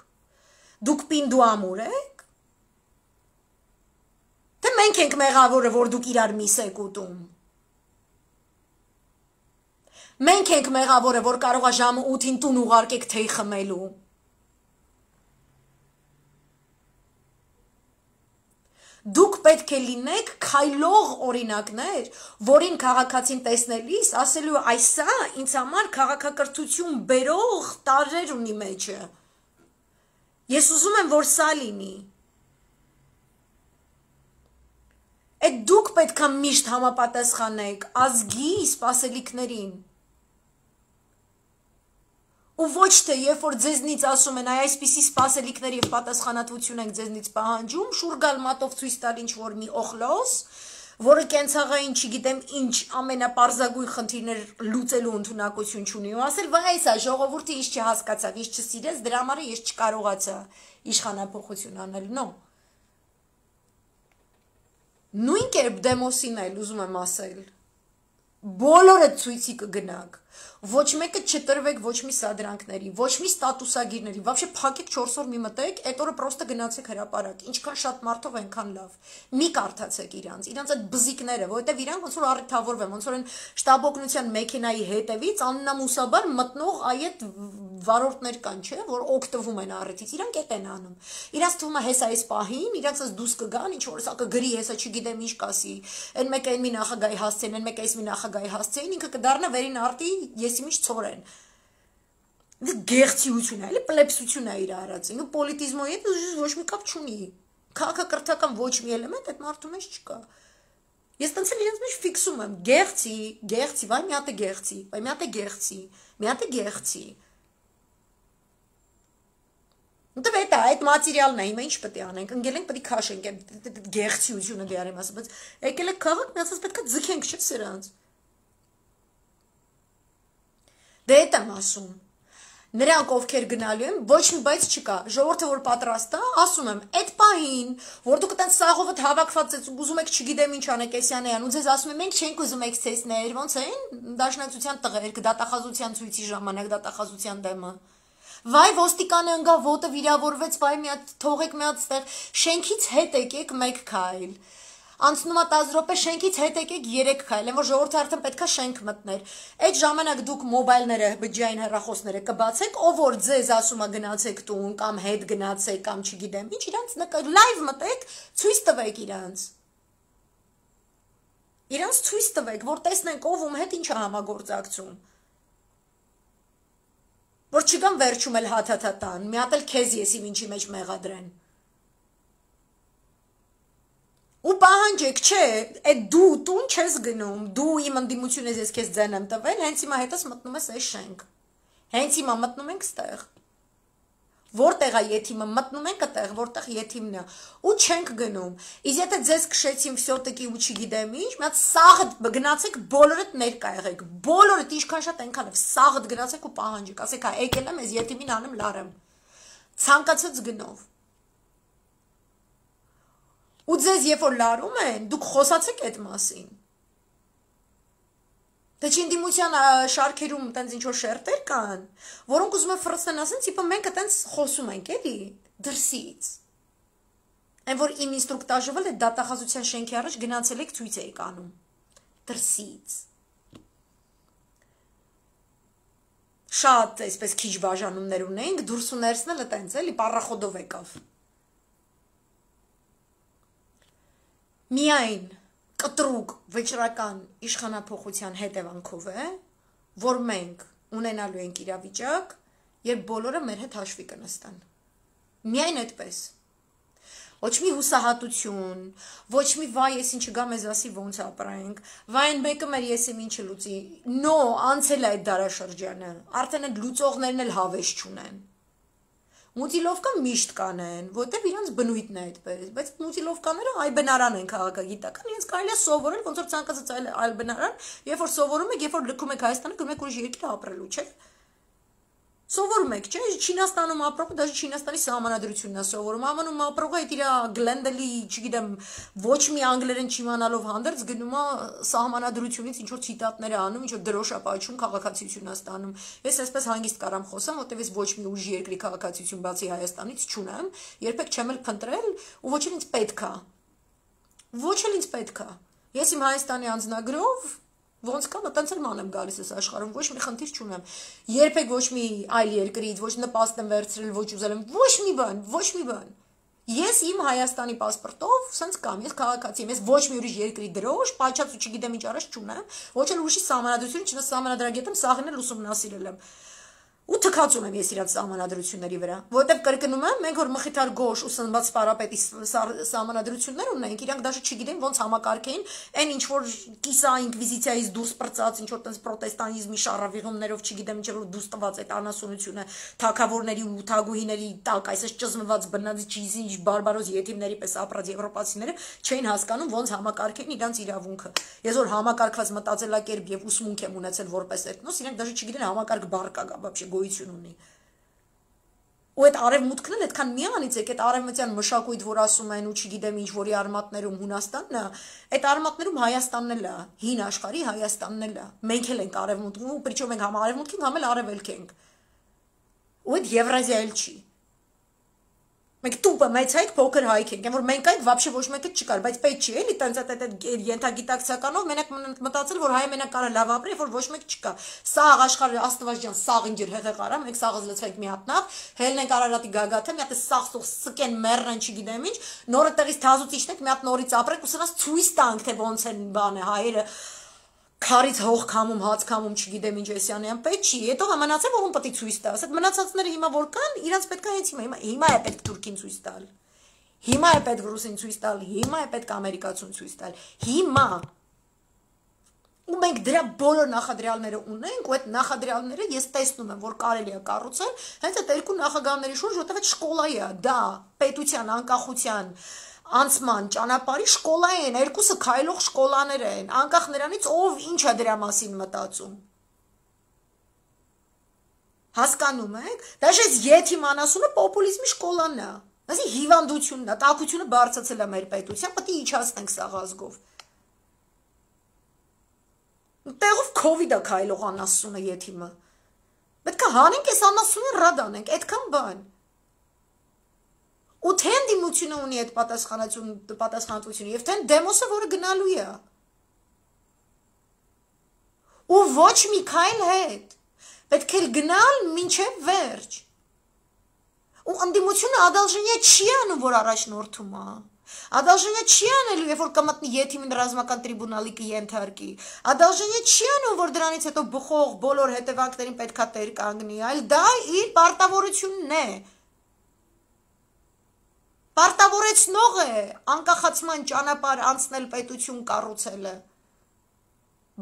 Դուք պինդու ամուր եք։ Թե մենք ենք մեղավորը, որ դուք իրար միս եք ուտում։ Մենք ենք մեղավորը, որ կարող է ժամը 8-ին տուն ուղարկեք թեյ խմելու։ Դուք պետք է լինեք քայլող օրինակներ, որին քաղաքացին տեսնելիս ասելու այսա ինձ համար քաղաքակրթություն բերող տարրեր ունի մեջը։ Ես ուզում եմ, որ սա լինի։ Այդ դուք պետք է միշտ համապատասխանեք ազգի սպասելիքներին։ Ու ոչ թե երբ որ ձեզնից ասում են այսպիսի սպասելիքներ եւ պատասխանատվություն ենք ձեզնից պահանջում, շուրգալ մատով ցույց տալ ինչ որ մի օխլոս, որը կենցաղային չգիտեմ ինչ ամենապարզագույն խնդիրներ լուծելու ընդունակություն չունի ու ասել վայ այսա ժողովուրդը ինչ չհասկացավ, ինչ չսիրեց, դրա համար ես չկարողացա իշխանապողություն անել, նո։ Նույն կերպ դեմոսին էլ ուզում եմ ասել, բոլորը ցույցի կգնաք, ոչ մեկը չտրվեք ոչ մի սադրանքների, ոչ մի ստատուսագիրների, вообще փակեք 4 օր մի մտեք, այդ օրը պրոստը գնացեք հրապարակ, ինչքան շատ մարդով այնքան լավ, մի կարդացեք իրանց այդ բզիկները, որովհետև իրանք ոնց որ առիթավորվեն, ոնց որ են շտաբօգնության մեքենայի հետևից աննամուսաբար մտնող այդ վարորդներ կան, չէ, որ օգտվում են առիթից, իրանք այդ են անում, իրանց թվում է հեսա այս պահին, իրանց դուս կգան, ինչ որ սա կգրի, հեսա չգիտեմ ինչ կասի, այն մեկը այն մի նախագահի հասցեն, այն մեկը այս մի նախագահի հասցեն, ինքը կդառնա վերին արտի եսիմիշ ցորեն։ Գեղցիություն է, էլի պլեբսություն է իր արած, ինքը պոլիտիզմոյի հետ ոչ մի կապ չունի։ Քաղաքակրթական ոչ մի էլեմենտ այդ մարդու մեջ չկա։ Ես տենց էլ իրենց մեջ ֆիքսում եմ, գեղցի, վայ մի հատ է գեղցի, վայ մի հատ է գեղցի, մի հատ է գեղցի։ Դե այդ մատերիալն է, հիմա ինչ պետք է անենք, ընկել ենք պետք է քաշենք այդ գեղցիությունը դե արեմ ասած, բայց եկել է քաղաք, միացած պետք է ձգենք, չէ՞ սրանց։ Դե այդ եմ ասում, նրանք ովքեր գնալու են, ոչ մի բայց չկա, ժողովուրդը որ պատրաստ է, ասում եմ, այդ պահին, որ դուք այդպես սաղովդ հավաքված եք, ուզում եք չգիտեմ ինչ անեք Էսյանյան, ու ձեզ ասում եմ, մենք չենք ուզում էքսեսներ, ոնց են, դաշնակցության տղերք, դատախազության ցույցի ժամանակ, դատախազության դեմը։ Վայ ոստիկանը ընկա ոտը վիրավորվեց, վայ մի հատ թողեք մի հատ ստեղ, շենքից հետ եկեք մեկ քայլ։ Անցնում է 10 րոպե շենքից հետ եկեք 3 քայլ, այն որ ժողովուրդը արդեն պետքա շենք մտներ։ Այդ ժամանակ դուք մոբայլները, բջջային հեռախոսները կբացեք, ով որ ձեզ ասում է գնացեք տուն կամ հետ գնացեք կամ չգիտեմ, ինչ իրանց լայվ մտեք, ցույց տվեք իրանց։ Իրանց ցույց տվեք, որ տեսնենք ով ում հետ ինչ է համագործակցում։ Որ չգան վերջում էլ հաթաթատան, մի հատ էլ քեզ եսիմ ինչի մեջ մեղադրեն։ Ու պահանջեք, չէ, այդ դու տուն չես գնում, դու իմ ընդդիմությունը ես քեզ ձեն եմ տվել, հենց հիմա հետս մտնում ես այս շենք։ Հենց հիմա մտնում ենք ստեղ։ Որտեղ է եթիմը, մտնում ենք այդտեղ, որտեղ եթիմն է, ու չենք գնում։ Իսկ եթե ձեզ քշեցին վсё-таки ու չգիտեմ ինչ, մի հատ սաղդ գնացեք բոլորդ ներկա եղեք, բոլորդ ինչքան շատ այնքան է, սաղդ գնացեք ու պահանջեք, ասեք, հա, եկել եմ, ես եթիմին անեմ լարեմ։ Ցանկացած գնով։ Ու ձեզ երբ որ լարում են, դուք խոսացեք այդ մասին։ Դե չինդիմության շարքերում տենց ինչ-որ շերտեր կան, որոնք ուզում են ֆրստեն ասեն, տիպը մենք այտենց խոսում ենք, էլի, դրսից։ Այն որ իմ ինստրուկտաժով էլ այդ դատախազության շենքի առաջ գնացել եք ցույց եք անում, դրսից։ Շատ այսպես քիչ բաժանումներ ունենք, դուրս ու ներսն էլ այտենց, էլի, պառախոդով եկավ։ Միայն կտրուկ վճռական իշխանափոխության հետևանքով է, որ մենք ունենալու ենք իրավիճակ, երբ բոլորը մեր հետ հաշվի կնստան։ Միայն այդպես։ Ոչ մի հուսահատություն, ոչ մի վայ ես ինչը գա մեզ ասի ոնց ապրենք, վայ այն մեկը մեր ես եմ ինչը լուծի։ Նո, անցել է այդ դարաշրջանը, արդեն այդ լուծողներն էլ հավես չունեն։ Մուտիլովկա միշտ կանեն, որտեղ իրանց բնույթն է այդպես, բայց մուտիլովկաները այ բնարան են քաղաքագիտական, իրենց կարելի է սովորել, ոնց որ ցանկացած այլ բնարան, երբ որ սովորում եք, երբ որ լքում եք Հայաստանը, գնում եք ուրիշ երկիր ապրելու, չէ՞։ Սովորում եք, չէ՞, Չինաստանում ապրողը, դաժե Չինաստանի սահմանադրությունն է սովորում, Ամանում ապրողը այդ իր Գլենդելի, չգիտեմ, ոչ մի անգլերեն չիմանալով հանդերձ գնում է սահմանադրությունից ինչ որ ցիտատներ է անում, ինչ որ դրոշ է պատճում, քաղաքացիություն է ստանում։ Ես այսպես հանգիստ կարամ խոսամ, որտեղ ես ոչ մի ուժի երկրի քաղաքացիություն բացի Հայաստանից չունեմ, երբեք չեմ էլ փնտրել ու ոչ էլ ինձ պետք է։ Ոչ էլ ինձ պետք է։ Ես իմ Հայաստանի անձնագրով ոնց կա, տենց էլ մանեմ գալիս ես աշխարհում, ոչ մի խնդիր չունեմ։ Երբեք ոչ մի այլ երկրից, ոչ նպաստ եմ վերցրել, ոչ ուզել եմ, ոչ մի բան, ոչ մի բան։ Ես իմ Հայաստանի պասպորտով սենց կամ, ես քաղաքացի եմ, ես ոչ մի ուրիշ երկրի դրոշ, պաչած ու չգիտեմ ինչ արած չունեմ, ոչ էլ ուրիշի սահմանադրություն, չնայած սահմանադրագետում սաղին էլ ուսումնասիրել եմ։ Ու թքածում եմ ես իրանց սահմանադրությունների վրա, որովհետև կրկնում եմ, մենք որ մխիթար գոշ ու սնված պարապետի սահմանադրություններ ունենք, իրանք դաշը չգիտեն ոնց համակարգեին, այն ինչ որ կիսա ինկվիզիցիայից դուրս պրծած, ինչ որ տենց պրոտեստանիզմի շարավիղումներով չգիտեմ ինչ որ դուրս տված այդ անասունությունը, թագավորների ու թագուհիների տակ, այսպես ճզմված բնած ճիզինչ բարբարոս եթիմների պես ապրած եվրոպացիները չէին հասկանում ոնց համակարգեին իրանց իրավունքը։ Ես որ համակարգված մտածելակերպ եւ ուսմունք եմ ունեցել որպես էթնոս, իրենք դաշը չգիտեն համակարգ բառ կա, вообще գոյություն ունի։ Ու այդ արևմուտքն էլ այդքան միանից է, այդ արևմտյան մշակույթ, որ ասում են ու չգիտեմ ինչ որի արմատներում Հունաստանն է, այդ արմատներում Հայաստանն էլ է, հին աշխարհի Հայաստանն էլ է։ Մենք էլ ենք արևմուտքում, ու причем մենք համ արևմուտք ենք, համ էլ արևելք ենք։ Ու այդ Եվրազիա էլ չի։ Մենք տուպը մեծ հայք փոքր հայք ենք, որ մենք այդ вообще ոչ մեկը չկար, բայց պետք չի էլի տենց այդ ենթագիտակցականով մենակ մտածել, որ հայը մենակ կարա լավ ապրի, որ ոչ մեկ չկա։ Սաղ աշխարհը Աստված ջան, սաղ ինջեր հեղեղ արա, մենք սաղը զլցվենք մի հատ նախ, հելնենք Արարատի գագաթը, մի հատ սաղ սուղ սկեն մեռնեն չգիտեմ ինչ, նորը տեղից թազուց իջնենք, մի հատ նորից ապրենք ու սրանց ցույց տանք, թե ոնց են բանը հայերը քարից հող քամում, հաց քամում, չգիտեմ ինչ էսյանյան պետք չի։ Հետո մնացել որ ում պետք է ցույց տաս։ Այդ մնացածները հիմա որ կան, իրանց պետք է հենց հիմա է պետք թուրքին ցույց տալ։ Հիմա է պետք ռուսին ցույց տալ, հիմա է պետք ամերիկացուն ցույց տալ։ Հիմա։ Ու մենք դրա բոլոր նախադրյալները ունենք, ու այդ նախադրյալները ես տեսնում եմ, որ կարելի է կառուցել հենց այդ երկու նախագահների շուրջ, որտեղ այդ շկոլայի է, դա պետության, անկախության անցման ճանապարհի շկոլա են, երկուսը քայլող շկոլաներ են, անկախ նրանից ով ինչ է դրա մասին մտածում։ Հասկանում եք, դաշը եթիմ անասունը պոպուլիզմի շկոլան է, ասի հիվանդությունն է, տաքությունը բարձրացել է մեր պետության, պետք է իջացնենք սաղ ազգով։ Տեղով COVID-ը քայլող անասունը եթիմը։ Պետք է հանենք այս անասունը ռադանենք, այդքան բան։ Ու թե ընդդիմությունը ունի այդ պատասխանատվությունը եւ թե դեմոսը, որը գնալու է։ Ու ոչ մի քայլ հետ։ Պետք է գնալ մինչև վերջ։ Ու ընդդիմությունը ադալժենիա չի անում, որ առաջնորդում է։ Ադալժենիա չի անելու, երբ որ կմտնի եթիմին ռազմական տրիբունալի կենթարկի։ Ադալժենիա չի անում, որ դրանից հետո բխող բոլոր հետևանքներին պետքա տեր կանգնի, այլ դա իր պարտավորությունն է։ Պարտավորեցնող է անկախացման ճանապարհ անցնել պետություն կառուցելը։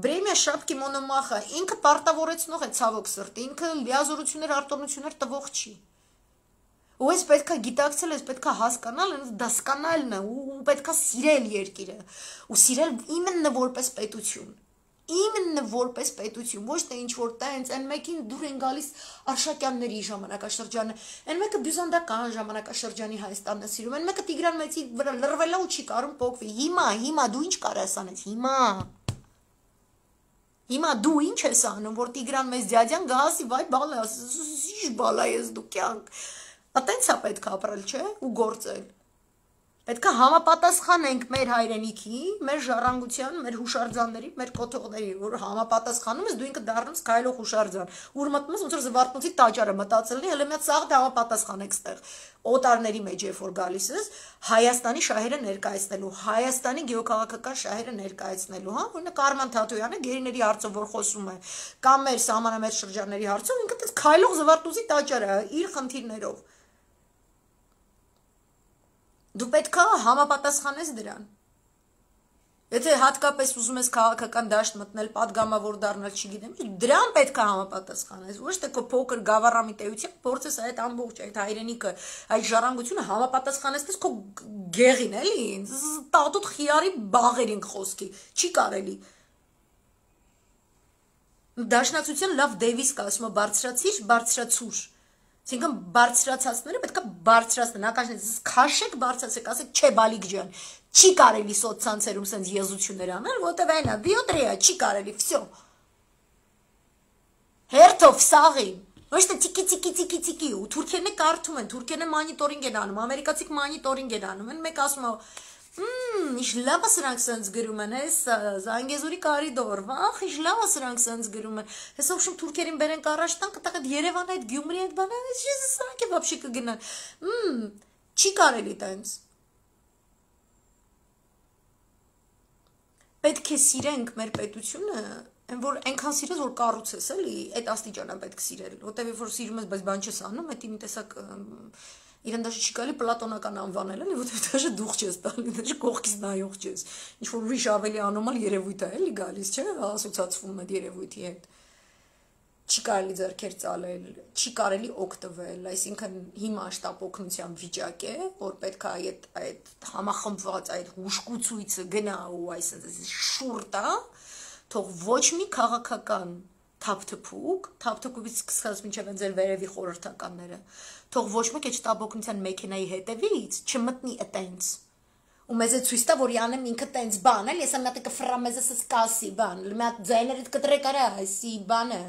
Բրեմիա շապկի մոնոմախը ինքը պարտավորեցնող է ցավոք սրտի, ինքը լիազորություններ, արտոնություններ տվող չի։ Ու ես պետքա գիտակցել, ես պետքա հասկանալ, դասկանալն է, ու պետքա սիրել երկիրը, ու սիրել իմенно որպես պետություն։ Իմенно որպես պետություն, ոչ թե ինչ որ տենց, այն մեկին դուր են գալիս Արշակյանների ժամանակաշրջանը, այն մեկը բյուզանդական ժամանակաշրջանի Հայաստանն է սիրում, այն մեկը Տիգրան Մեծի վրա լռվել է ու չի կարում փոխվի։ Հիմա դու ինչ կարաս անես, հիմա դու ինչ ես անում, որ Տիգրան Մեծ դյադյան գահասի վայ բալա, զիշ բալա ես դու կյանք։ Տենց է պետք է ապրել, չէ, ու գործել։ Պետք է համապատասխանենք մեր հայրենիքի, մեր ժառանգության, մեր հուշարձանների, մեր կոթողների, որ համապատասխանում ես, դու ինքը դառնում ես քայլող հուշարձան։ Ուր մտնում ես, ոնց որ Զվարթնոցի տաճարը մտածելնի, հələ մի հատ սաղ համապատասխան եք ստեղ։ Օտարների մեջ երբ որ գալիս ես, Հայաստանի շահերը ներկայացնելու, Հայաստանի գեոքաղաքական շահերը ներկայացնելու, հա, օրինակ Արման Թաթոյանը գերիների հարցով որ խոսում է, կամ մեր սահմանամերձ շրջանների հարցով, ինքը դες քայլող Զվարթնոցի տաճարը իր խնդիրներով։ Դու պետք է համապատասխանես դրան։ Եթե հատկապես ուզում ես քաղաքական դաշտ մտնել, պատգամավոր դառնալ, չգիտեմ, դրան պետք է համապատասխանես, ոչ թե քո փոքր գավառամիտեությամբ փորձես այդ ամբողջ այդ հայրենիքը, այդ ժառանգությունը համապատասխանես քո գեղին, էլի, տատուտ խիարի բաղերին խոսքի, չի կարելի։ Դաշնակցության լավ դեվիզ կա, ասում է բարձրացիր, բարձրացուր։ Այսինքն բարձրացածները պետք է բարձրացնեն, հակաշնես քաշեք, բարձրացեք, ասեք չէ բալիկ ջան, չի կարելի սոցցանցերում sense եզություններ անել, որտեվ այնա դիոտրիա չի կարելի, վсё։ Հերթով սաղի, ոչ թե տիկի ու թուրքերն է կարդում են, թուրքերն է մանիտորինգ են անում, ամերիկացիք մանիտորինգ են անում, մեկ ասում է Իշ լավա սրանք սենց գրում են, հես Զանգեզուրի կարիդոր, վախ, իշ լավա սրանք սենց գրում են, հես ովշում թուրքերին բերենք առաջ տան, կտակ այդ Երևան այդ Գյումրի այդ բանը, հես սրանք է վապշի կգնան, չի կարելի տենց, պետք է սիրենք մեր պետությունը, որ այնքան սիրես, որ կառուցես էլի, այդ աստիճան է պետք սիրել, որտեվ որ սիրում ես, բայց բան չես անում, այդ իմ տեսակ իրեն դաժե չի կարելի պլատոնական անվանել, էլի, որտեղ դաժե դուխ չես տալի, դաժե կողքից նայող չես, ինչ-որ ուրիշ ավելի անոմալ երևույթ է, էլի գալիս, չէ, ասոցացվում այդ երևույթի հետ, չի կարելի ձեռքեր ծալել, չի կարելի օգտվել, այսինքն հիմա շտապ օգնության վիճակ է, որ պետք է այդ համախմբված այդ հուշկուցույցը գնա ու այսինքն շուռ տա, թող ոչ մի քաղաքական թափթփուկից սկսած մինչև այն ձեր վերևի խորհրդականները, թող ոչ մեկ այդ շտապօգնության մեքենայի հետևից չմտնի այտենց։ Ու մեզ է ցույց տա, որ յանեմ ինքը տենց բան, էլ ես ամենը կֆրամ մեզ էս կասի բան, մի հատ ձայներիդ կտրեք արա, այսի բանը,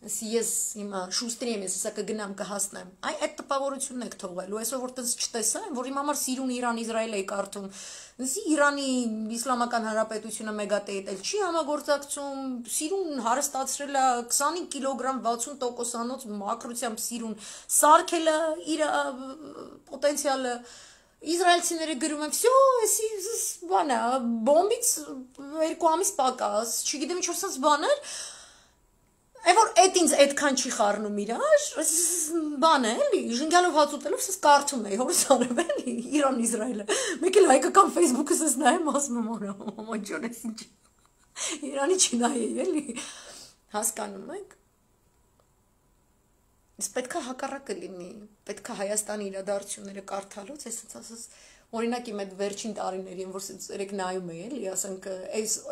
ես հիմա շուստրի եմ, ես հեսա կգնամ կհասնեմ, այդ տպավորությունն եք թողել, ու այսօր որ տենց չտեսա, որ իմ համար սիրուն Իրան-Իսրայել էի կարդում, Իրանի իսլամական հանրապետությունը մեգատեիտ էլ չի համագործակցում, սիրուն հարստացրել է 25 կիլոգրամ 60%-անոց մակրությամբ սիրուն, սարքել է իր պոտենցիալը, Իսրայելցիները գրում են, վсё, էսի բան է, բոմբից 2 ամիս պակաս, չգիտեմ ինչ որ sense բաներ, Այն որ այդ ինձ այդքան չի խառնում իրար, բան է, էլի, ժնգյալով հաց ուտելով սես կարդում էի, հորս արև էլի, Իրան-Իսրայելը, մեկ էլ հայկական Facebook-ը սես նայեմ, ասում եմ օրա, մոմոն ջոն ես ինչ, Իրանի չի նայեի, էլի, հասկանում եք, ես պետք է հակառակը լինի, պետք է Հայաստանի իրադարձությունները կարդալուց, ես ասես, օրինակ իմ այդ վերջին տարիներին, որ երեք նայում էի, էլի, ասենք,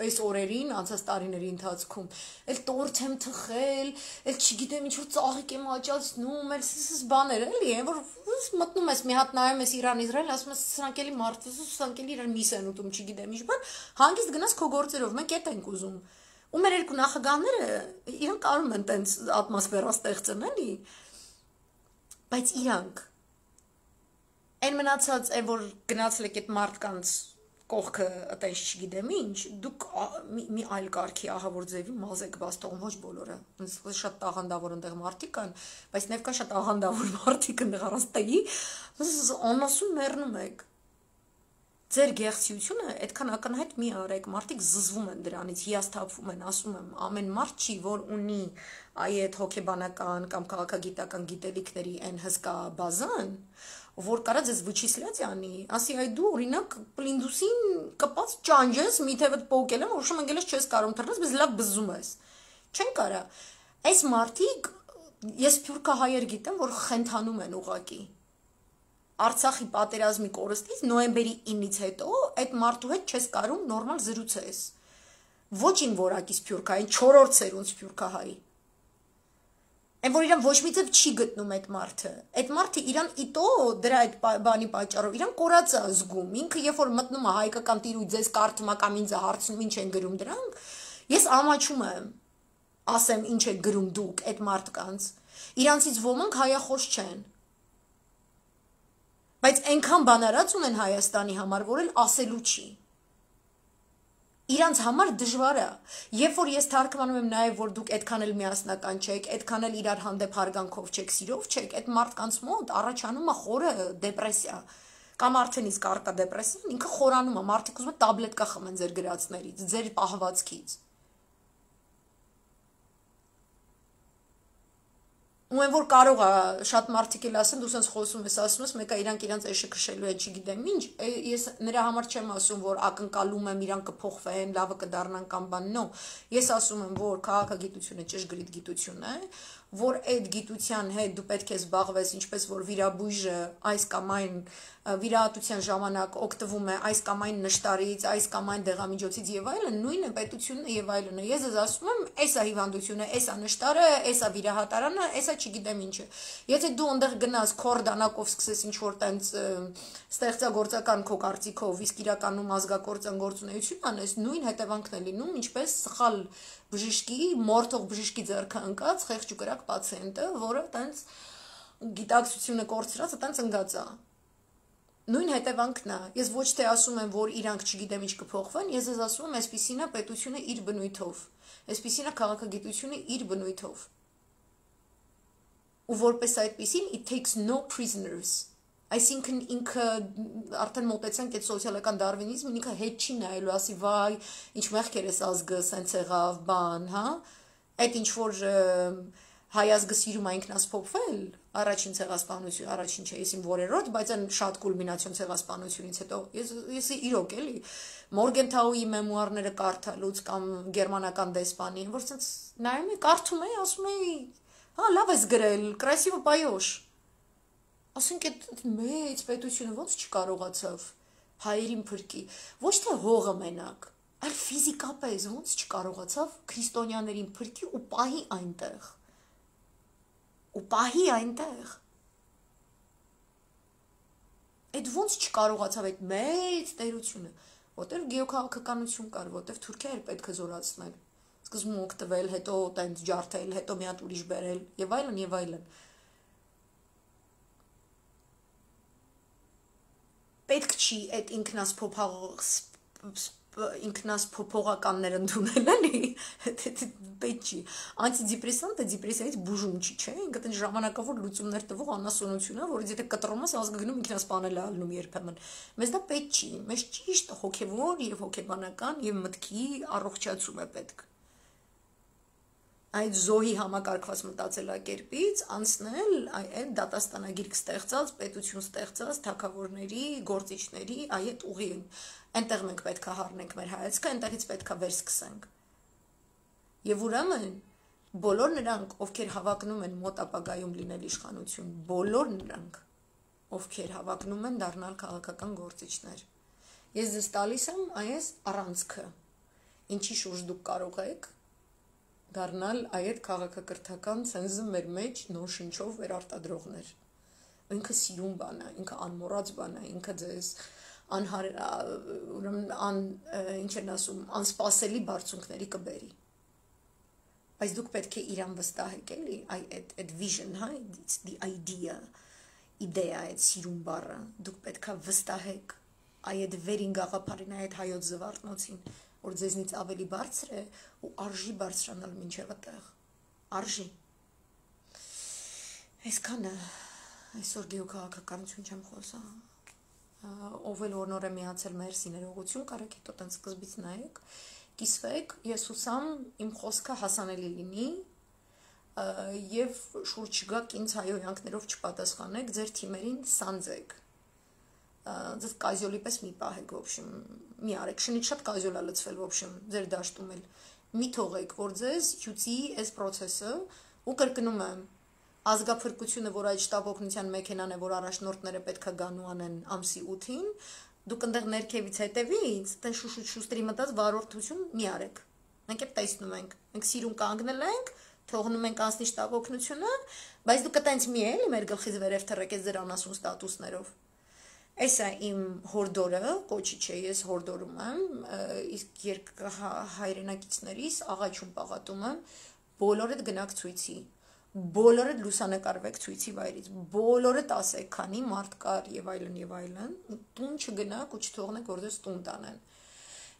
այս օրերին, անցած տարիների ընթացքում, էլ տորթ եմ թխել, էլ չգիտեմ ինչ որ ծաղիկ եմ աճացնում, էլ սս բաներ, էլի, որ մտնում ես, մի հատ նայում ես Իրան-Իսրայել, ասում ես, սրանք էլի մարդուս, սրանք էլի իրար միս են ուտում, չգիտեմ ինչ բան, հանգիստ գնաս քո գործերով, մենք էդ ենք ուզում։ Ու մեր երկու նախագահները իրանք կարում են տենց ատմոսֆերա ստեղծեն, էլի, բայց իրանք Այն մնացած այն որ գնացել եք այդ մարդկանց կողքը այտենց չգիտեմ ինչ դուք մի այլ կարգի ահավոր ձևի մազ եք բաց թողում ոչ բոլորը ինձ շատ տաղանդավոր այնտեղ մարդիկ կան բայց նաև կան շատ աղանդավոր մարդիկ այնտեղ առանց տեի անասուն մեռնում եք ձեր գեղեցությունը այդքան ակնհայտ մի արեք մարդիկ զզվում են դրանից հիասթափվում են ասում եմ ամեն մարդ չի որ ունի այդ հոգեբանական կամ քաղաքագիտական գիտելիքների այն հսկա բազան որ կարա ձեզ վչիսլյաց անի, ասի այ դու օրինակ պլինդուսին կպած ճանջես, միթևդ պոկել եմ, որոշում ընկել ես չես կարում թռնես, բայց լավ բզում ես, չեն կարա, այս մարդիկ, ես սփյուռքահայեր գիտեմ, որ խենթանում են ուղակի, Արցախի պատերազմի կորստից նոյեմբերի 9-ից հետո այդ մարդու հետ չես կարում նորմալ զրուցես, ոչին որակի սփյուռքահային, 4-րդ սերունդ սփյուռքահայի, Այն որ իրան ոչ մի ձև չի գտնում այդ մարդը իրան իտո դրա այդ բանի պատճառով իրան կորած է զգում, ինքը երբ որ մտնում է հայկական տիրույթ ձեզ կարդում է կամ ինձ հարցնում ինչ են գրում դրանք, ես ամաչում եմ, ասեմ ինչ եք գրում դուք այդ մարդկանց, իրանցից ոմանք հայախոս չեն, բայց այնքան բանարած ունեն Հայաստանի համար, որ էլ ասելու չի, Իրանց համար դժվար է, երբ որ ես թարգմանում եմ նաև, որ դուք այդքան էլ միասնական չեք, այդքան էլ իրար հանդեպ հարգանքով չեք, սիրով չեք, այդ մարդկանց մոտ առաջանում է խորը դեպրեսիա, կամ արդեն իսկ արկա դեպրեսիան, ինքը խորանում է, մարդիկ ուզում են տաբլետկա խմեն ձեր գրածներից, ձեր պահվածքից։ Ու այն որ կարող է շատ մարդիկ էլ ասեն, դու սենց խոսում ես, ասում ես, մեկը իրանք իրանց էշը քշելու է, չգիտեմ ինչ, ես նրա համար չեմ ասում, որ ակնկալում եմ իրանք կփոխվեն, լավը կդառնան կամ բան, նո, ես ասում եմ, որ քաղաքագիտությունը ճշգրիտ գիտություն է, որ այդ գիտության հետ դու պետք է զբաղվես, ինչպես որ վիրաբույժը այս կամ այն վիրահատության ժամանակ օգտվում է այս կամ այն նշտարից, այս կամ այն դեղամիջոցից եւ այլն, նույնը պետությունը եւ այլն։ Ես ես ասում եմ, էսա հիվանդությունը, էսա նշտարը, էսա վիրահատարանը, էսա չգիտեմ ինչը։ Եթե դու այնտեղ գնաս քոր դանակով սկսես ինչ որ տենց ստեղծագործական քո կարծիքով, իսկ իրականում ազգակործան գործունեություն անես, նույն հետևանքն է լինում, ինչպես սխալ բժշկի, մորթող բժշկի ձեռքը ընկած խեղճ ու կրակ պացիենտը, որը տենց գիտակցությունը կորցրած, տենց ընկած է։ Նույն հետևանքն է։ Ես ոչ թե ասում եմ, որ իրանք չգիտեմ ինչ կփոխվեն, ես ասում եմ, այսպիսին է պետությունը իր բնույթով, այսպիսին է քաղաքագիտությունը իր բնույթով։ Ու որպես այդպիսին it takes no prisoners։ Այսինքն ինքը արդեն մոտեցանք այդ սոցիալական դարվինիզմին, ինքը հետ չի նայելու, ասի վայ, ինչ մեղքեր էս ազգը, սենց եղավ, բան, հա։ Այդ ինչ որ հայ ազգը սիրում է ինքնասփոփվել, առաջին ցեղասպանություն, առաջին չէ, եսիմ որերորդ, բայց այն շատ կուլմինացիոն ցեղասպանությունից հետո ես իրոք էլի Մորգենթաուի մեմուարները կարդալուց կամ գերմանական դեսպանի, որ սենց նայում եմ, կարդում եմ, ասում եմ, հա, լավ ես գրել, красиво поешь։ Ասենք այդ մեծ պետությունը ոնց չկարողացավ հայերին փրկի, ոչ թե հողը մենակ, այլ ֆիզիկապես ոնց չկարողացավ քրիստոնյաներին փրկի ու պահի այնտեղ։ Ու պահի այնտեղ։ Այդ ոնց չկարողացավ այդ մեծ տերությունը, որտեղ գեոքաղաքականություն կար, որտեղ Թուրքիա էր պետք է զորացնել, սկզբում օգտվել, հետո տենց ջարդել, հետո մի հատ ուրիշ բերել, եւ այլն եւ այլն։ Պետք չի այդ ինքնասփոփողականներ ընդունել, էլի, պետք չի։ Անտիդեպրեսանտը դեպրեսիայից բուժում չի, չէ՞, ինքը տեն ժամանակավոր լուծումներ տվող անասունություն է, որից եթե կտրում ես, ազգը գնում ինքնասպանել է ալնում երբեմն։ Մեզ դա պետք չի, մեզ ճիշտ հոգևոր եւ հոգեբանական եւ մտքի առողջացում է պետք։ Այդ զոհի համակարգված մտածելակերպից անցնել այդ դատաստանագիրք ստեղծած, պետություն ստեղծած, թագավորների, գործիչների այդ ուղին։ Այնտեղ մենք պետք է հառնենք մեր հայացքը, այնտեղից պետք է վեր սկսենք։ Եվ ուրեմն բոլոր նրանք, ովքեր հավակնում են մոտ ապագայում լինել իշխանություն, բոլոր նրանք, ովքեր հավակնում են դառնալ քաղաքական գործիչներ։ Ես ձեզ տալիս եմ այս առանցքը, ինչի շուրջ դուք կարող եք դառնալ այդ քաղաքակրթական ցենզը մեր մեջ նոր շնչով վերարտադրողներ։ Ինքը սիրուն բան է, ինքը անմոռաց բան է, ինքը ձեզ ինչ են ասում, անսպասելի բարձունքների կբերի։ Բայց դուք պետք է իրան վստահեք, էլի, այդ vision, հա, it's the idea, իդեա, այդ սիրուն բառը, դուք պետք է վստահեք այդ վերին գաղափարին, այդ հայոց զվարթնոցին, որ ձեզնից ավելի բարձր է ու արժի բարձրանալ մինչև այդտեղ։ Արժի։ Այսքանը այսօր գեոքաղաքականություն չեմ խոսա։ Ով էլ որ նոր է միացել մեր սիներողություն, կարեք հետո տենց սկզբից նայեք, կիսվեք, ես հուսամ իմ խոսքը հասանելի լինի եւ շուրջ գաք ինձ հայոյանքներով չպատասխանեք, ձեր թիմերին սանձեք։ Ձեզ կազյոլի պես մի պահեք, в общем, մի արեք, շնից շատ կազյոլ է լցվել, в общем, ձեր դաշտում էլ մի թողեք, որ ձեզ հյուծի այս process-ը ու կրկնում եմ, ազգափրկությունը, որ այդ շտապ օգնության մեքենան է, որ առաջնորդները պետք է գան ու անեն ամսի 8-ին, դուք այնտեղ ներքևից հետևից, տեն շուշուտ շուստերի մտած վարորդություն մի արեք։ Մենք էլ տեսնում ենք, մենք սիրուն կանգնել ենք, թողնում ենք անցնի շտապ օգնությունը, բայց դուք այտենց մի էլի մեր գլխից վերև թռեք ձեր անասուն ստատուսներով։ Այս է իմ հորդորը, կոչի չէ, ես հորդորում եմ, իսկ հայրենակիցներիս աղաչում պաղատում եմ, բոլորդ գնաք ցույցի, բոլորդ լուսանկարվեք ցույցի վայրից, բոլորդ ասեք, քանի մարդ կար եւ այլն, տուն չգնաք ու չթողնեք որ ձեզ տուն տանեն։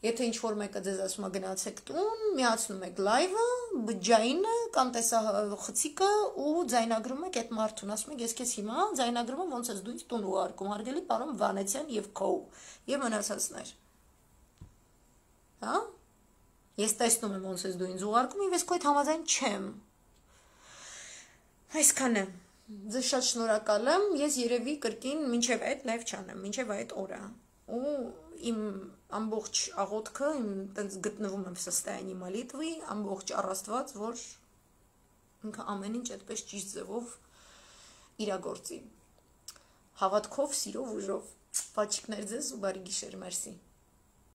Եթե ինչ որ մեկը ձեզ ասում է գնացեք տուն, միացնում եք լայվը, բջջայինը կամ տեսախցիկը ու ձայնագրում եք այդ մարդուն, ասում եք ես քեզ հիմա ձայնագրում եմ ոնց ես դու ինձ տուն ուղարկում, հարգելի պարոն Վանեցյան եւ քո եւ մնացածներ։ Հա? Ես տեսնում եմ ոնց ես դու ինձ ուղարկում եւ ես քո հետ համաձայն չեմ։ Այսքանը։ Ձեզ շատ շնորհակալ եմ, ես երևի կրկին մինչև այդ լայվ չանեմ, մինչև այդ օրը։ Ու իմ ամբողջ աղոթքը, իմ տենց գտնվում եմ սստայանի մալիտվի, ամբողջ առաստված, որ ինքը ամեն ինչ այդպես ճիշտ ձևով իրագործի։ Հավատքով, սիրով, ուժով։ Պաչիկներ ձեզ ու բարի գիշեր, մերսի։